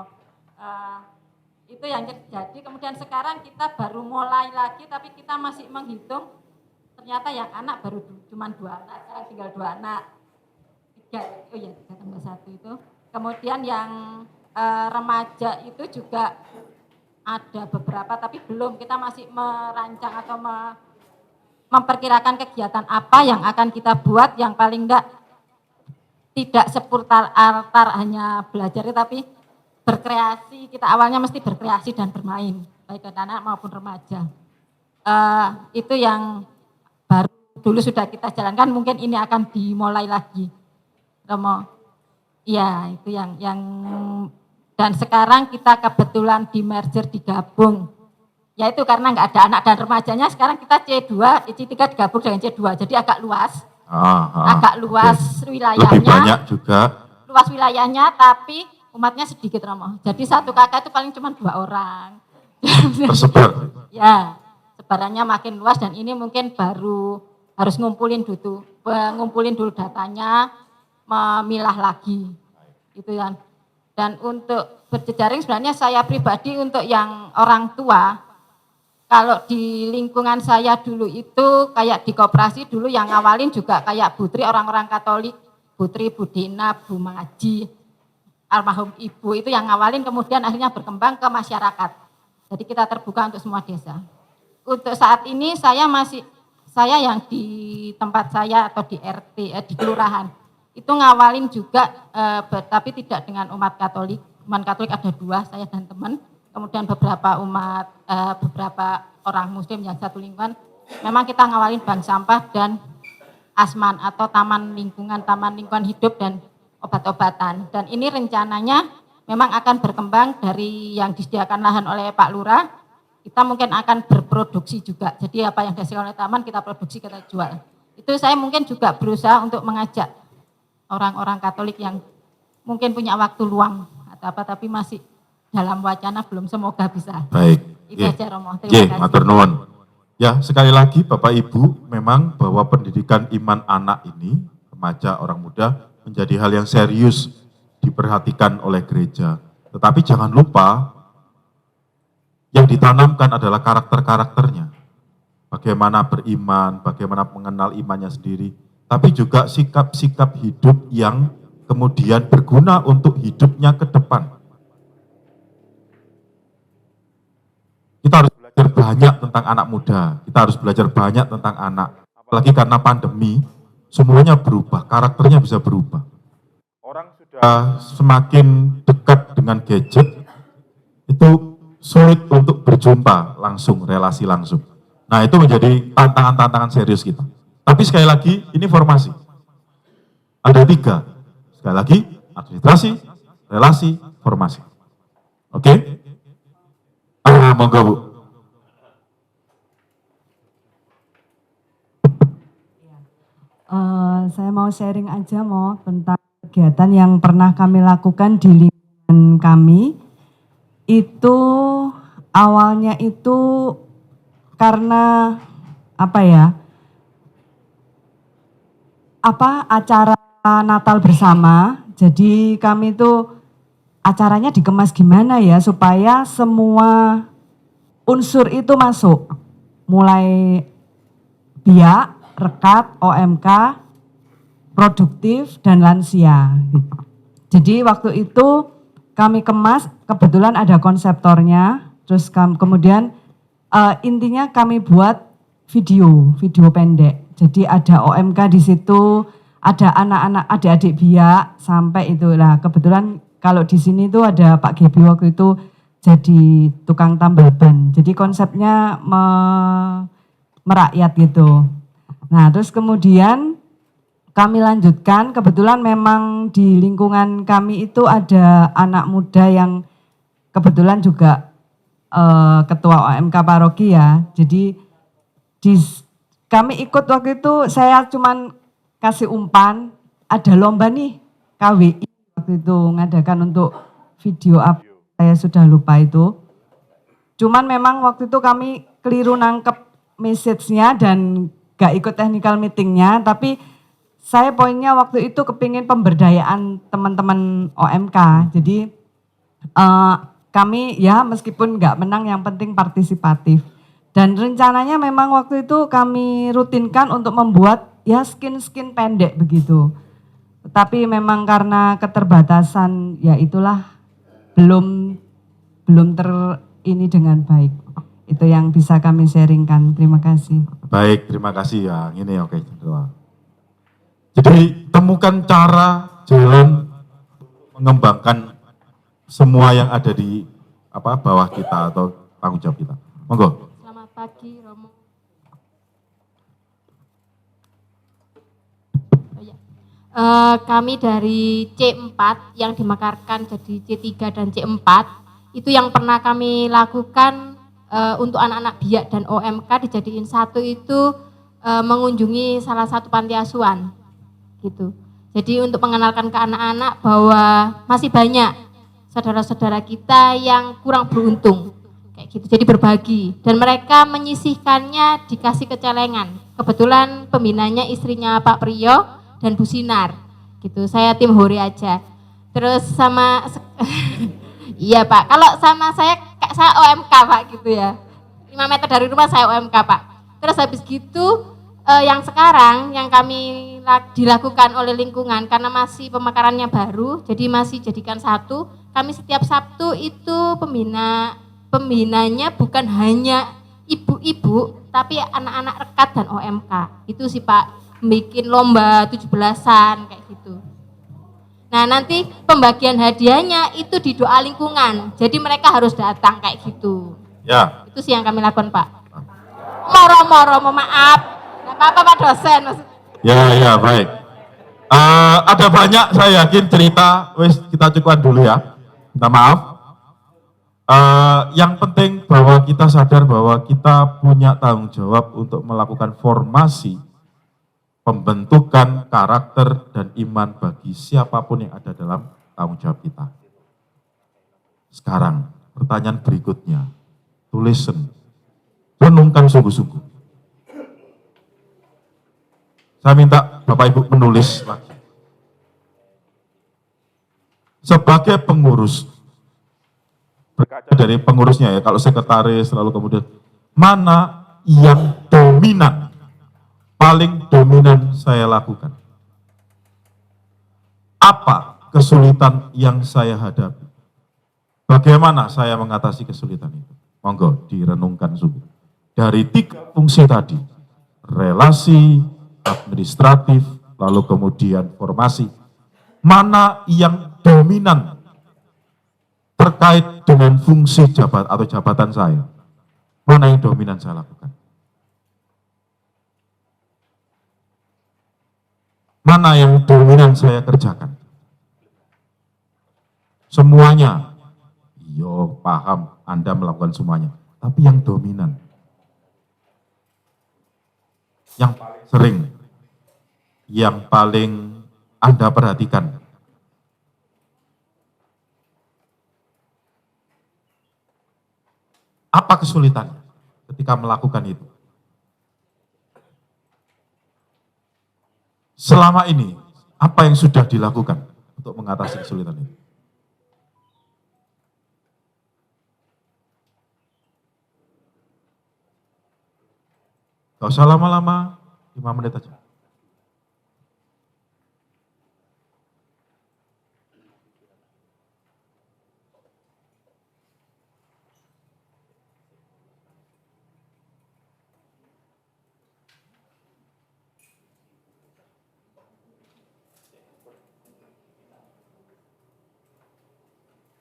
Itu yang terjadi. Kemudian sekarang kita baru mulai lagi, tapi kita masih menghitung. Ternyata yang anak baru cuma 2 anak, sekarang tinggal 2 anak. 3 tambah 1 itu. Kemudian yang remaja itu juga ada beberapa, tapi belum. Kita masih merancang atau memperkirakan kegiatan apa yang akan kita buat, yang paling enggak tidak seputar altar hanya belajar, tapi berkreasi. Kita awalnya mesti berkreasi dan bermain, baik anak maupun remaja. Itu yang baru dulu sudah kita jalankan, mungkin ini akan dimulai lagi. Romo, iya itu yang dan sekarang kita kebetulan di merger, digabung. Yaitu karena nggak ada anak dan remajanya, sekarang kita C2, C3 digabung dengan C2, jadi agak luas. Agak luas wilayahnya. Lebih banyak juga. Luas wilayahnya, tapi umatnya sedikit Romo. Jadi satu kakak itu paling cuma 2 orang. Tersebar. Ya, sebarannya makin luas dan ini mungkin baru harus ngumpulin dulu datanya, memilah lagi. Itu kan. Dan untuk berjejaring sebenarnya saya pribadi untuk yang orang tua, kalau di lingkungan saya dulu itu kayak di koperasi dulu yang ngawalin juga kayak Butri, orang-orang Katolik, Butri, Budina, Bu Maji, almarhum Ibu itu yang ngawalin, kemudian akhirnya berkembang ke masyarakat. Jadi kita terbuka untuk semua desa. Untuk saat ini saya yang di tempat saya atau di RT, di kelurahan, itu ngawalin juga, tapi tidak dengan umat Katolik. Umat Katolik ada 2, saya dan teman. Kemudian beberapa orang Muslim yang satu lingkungan. Memang kita ngawalin bank sampah dan asman atau taman lingkungan hidup dan obat-obatan. Dan ini rencananya memang akan berkembang dari yang disediakan lahan oleh Pak Lurah. Kita mungkin akan berproduksi juga. Jadi apa yang dihasilkan oleh taman kita produksi, kita jual. Itu saya mungkin juga berusaha untuk mengajak orang-orang Katolik yang mungkin punya waktu luang atau apa, tapi masih dalam wacana, belum, semoga bisa. Baik. Itu aja Romo, terima kasih. Matur nuwun. Ya, sekali lagi Bapak Ibu, memang bahwa pendidikan iman anak ini, remaja, orang muda, menjadi hal yang serius diperhatikan oleh gereja. Tetapi jangan lupa, yang ditanamkan adalah karakter-karakternya. Bagaimana beriman, bagaimana mengenal imannya sendiri, tapi juga sikap-sikap hidup yang kemudian berguna untuk hidupnya ke depan. Kita harus belajar banyak tentang anak muda, kita harus belajar banyak tentang anak. Apalagi karena pandemi, semuanya berubah, karakternya bisa berubah. Orang sudah semakin dekat dengan gadget, itu sulit untuk berjumpa langsung, relasi langsung. Nah, itu menjadi tantangan-tantangan serius kita. Tapi sekali lagi, ini formasi. Ada 3. Sekali lagi, administrasi, relasi, formasi. Oke? Monggo Bu. Saya mau sharing aja tentang kegiatan yang pernah kami lakukan di lingkungan kami. Itu awalnya itu karena acara Natal bersama. Jadi kami itu acaranya dikemas gimana ya supaya semua unsur itu masuk. Mulai biak, rekat, OMK, produktif, dan lansia. Jadi waktu itu kami kemas, kebetulan ada konseptornya, terus kemudian intinya kami buat video pendek. Jadi ada OMK di situ, ada anak-anak adik-adik biak sampai itulah. Kebetulan kalau di sini tuh ada Pak Gebi waktu itu jadi tukang tambal ban. Jadi konsepnya merakyat gitu. Nah, terus kemudian kami lanjutkan, kebetulan memang di lingkungan kami itu ada anak muda yang kebetulan juga ketua OMK paroki ya. Jadi kami ikut waktu itu, saya cuman kasih umpan, ada lomba nih KWI waktu itu ngadakan untuk video apa, saya sudah lupa itu. Cuman memang waktu itu kami keliru nangkep message-nya dan gak ikut technical meeting-nya, tapi saya poinnya waktu itu kepingin pemberdayaan teman-teman OMK. Jadi kami ya meskipun gak menang yang penting partisipatif. Dan rencananya memang waktu itu kami rutinkan untuk membuat ya skin pendek begitu. Tapi memang karena keterbatasan ya itulah belum ini dengan baik. Itu yang bisa kami sharingkan. Terima kasih. Baik, terima kasih ya. Ini oke. Jadi temukan cara, jalan mengembangkan semua yang ada di bawah kita atau tanggung jawab kita. Monggo. Selamat pagi, Romo. Kami dari C4 yang dimekarkan jadi C3 dan C4, itu yang pernah kami lakukan untuk anak-anak biak dan OMK dijadiin satu itu mengunjungi salah satu panti asuhan gitu. Jadi untuk mengenalkan ke anak-anak bahwa masih banyak saudara-saudara kita yang kurang beruntung kayak gitu. Jadi berbagi dan mereka menyisihkannya dikasih kecelengan. Kebetulan pembinanya istrinya Pak Priyo dan Bu Sinar gitu. Saya tim Hore aja. Terus sama iya Pak, kalau sama saya OMK Pak gitu ya. 5 meter dari rumah saya OMK Pak. Terus habis gitu yang sekarang yang kami dilakukan oleh lingkungan karena masih pemekarannya baru, jadi masih jadikan satu. Kami setiap Sabtu itu pembinanya bukan hanya ibu-ibu, tapi anak-anak rekat dan OMK. Itu sih Pak, bikin lomba 17-an kayak gitu. Nah nanti pembagian hadiahnya itu di doa lingkungan, jadi mereka harus datang kayak gitu. Ya. Itu sih yang kami lakukan Pak. Moro-moro, maaf, nggak apa-apa Pak dosen. Ya baik. Ada banyak saya yakin cerita, kita cukupkan dulu ya. Minta maaf. Yang penting bahwa kita sadar bahwa kita punya tanggung jawab untuk melakukan formasi pembentukan karakter dan iman bagi siapapun yang ada dalam tanggung jawab kita. Sekarang, pertanyaan berikutnya, to listen, renungkan sungguh-sungguh. Saya minta Bapak Ibu menulis lagi. Sebagai pengurus, berkaca dari pengurusnya ya, kalau sekretaris lalu kemudian, mana yang dominan, paling dominan saya lakukan? Apa kesulitan yang saya hadapi? Bagaimana saya mengatasi kesulitan itu? Monggo direnungkan sungguh. Dari 3 fungsi tadi, relasi, administratif, lalu kemudian formasi, mana yang dominan terkait dengan fungsi jabatan saya? Mana yang dominan saya lakukan? Mana yang dominan saya kerjakan? Semuanya, yo paham Anda melakukan semuanya, tapi yang dominan, yang paling sering, yang paling Anda perhatikan. Apa kesulitannya ketika melakukan itu? Selama ini, apa yang sudah dilakukan untuk mengatasi kesulitan itu? Gak usah lama-lama, 5 menit aja.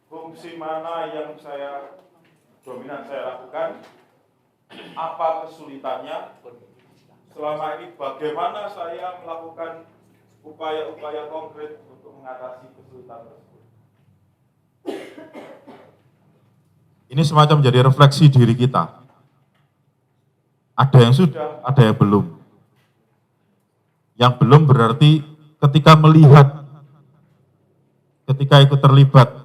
Fungsi mana yang dominan saya lakukan? Apa kesulitannya? Selama ini bagaimana saya melakukan upaya-upaya konkret untuk mengatasi kesulitan tersebut? Ini semacam menjadi refleksi diri kita. Ada yang sudah, ada yang belum. Yang belum berarti ketika melihat, ketika ikut terlibat,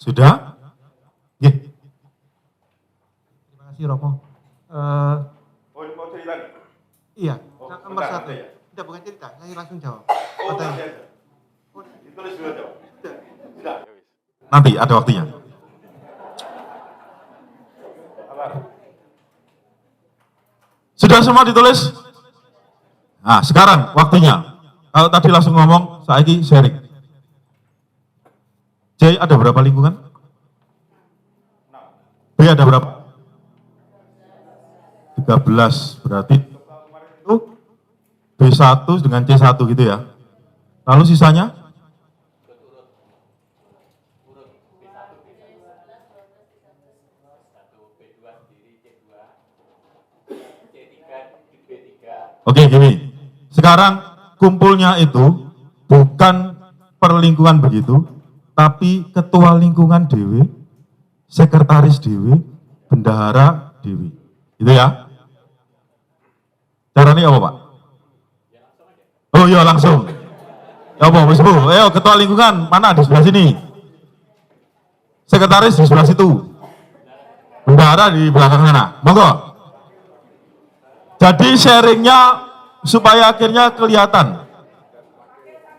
sudah? Ya. Terima kasih Romo. Mau cerita nih? Iya, nomor bentar, 1. ya. Tidak, bukan cerita, saya langsung jawab. Nanti aja. Ditulis dulu jawab. Sudah. Nanti ada waktunya. Sudah semua ditulis? Nah, sekarang waktunya. Kalau tadi langsung ngomong, saya ini sharing. C ada berapa lingkungan? B ada berapa? 13, berarti itu B1 dengan C1 gitu ya. Lalu sisanya? Oke, gini. Sekarang kumpulnya itu bukan per lingkungan begitu, tapi ketua lingkungan dewe, sekretaris dewe, bendahara dewe. Gitu ya. Caranya apa, Pak? Oh iya, langsung. Ya apa, Mas Bu? Ayo ketua lingkungan, mana di sebelah sini? Sekretaris di sebelah situ. Bendahara di belakang sana. Monggo. Jadi sharingnya supaya akhirnya kelihatan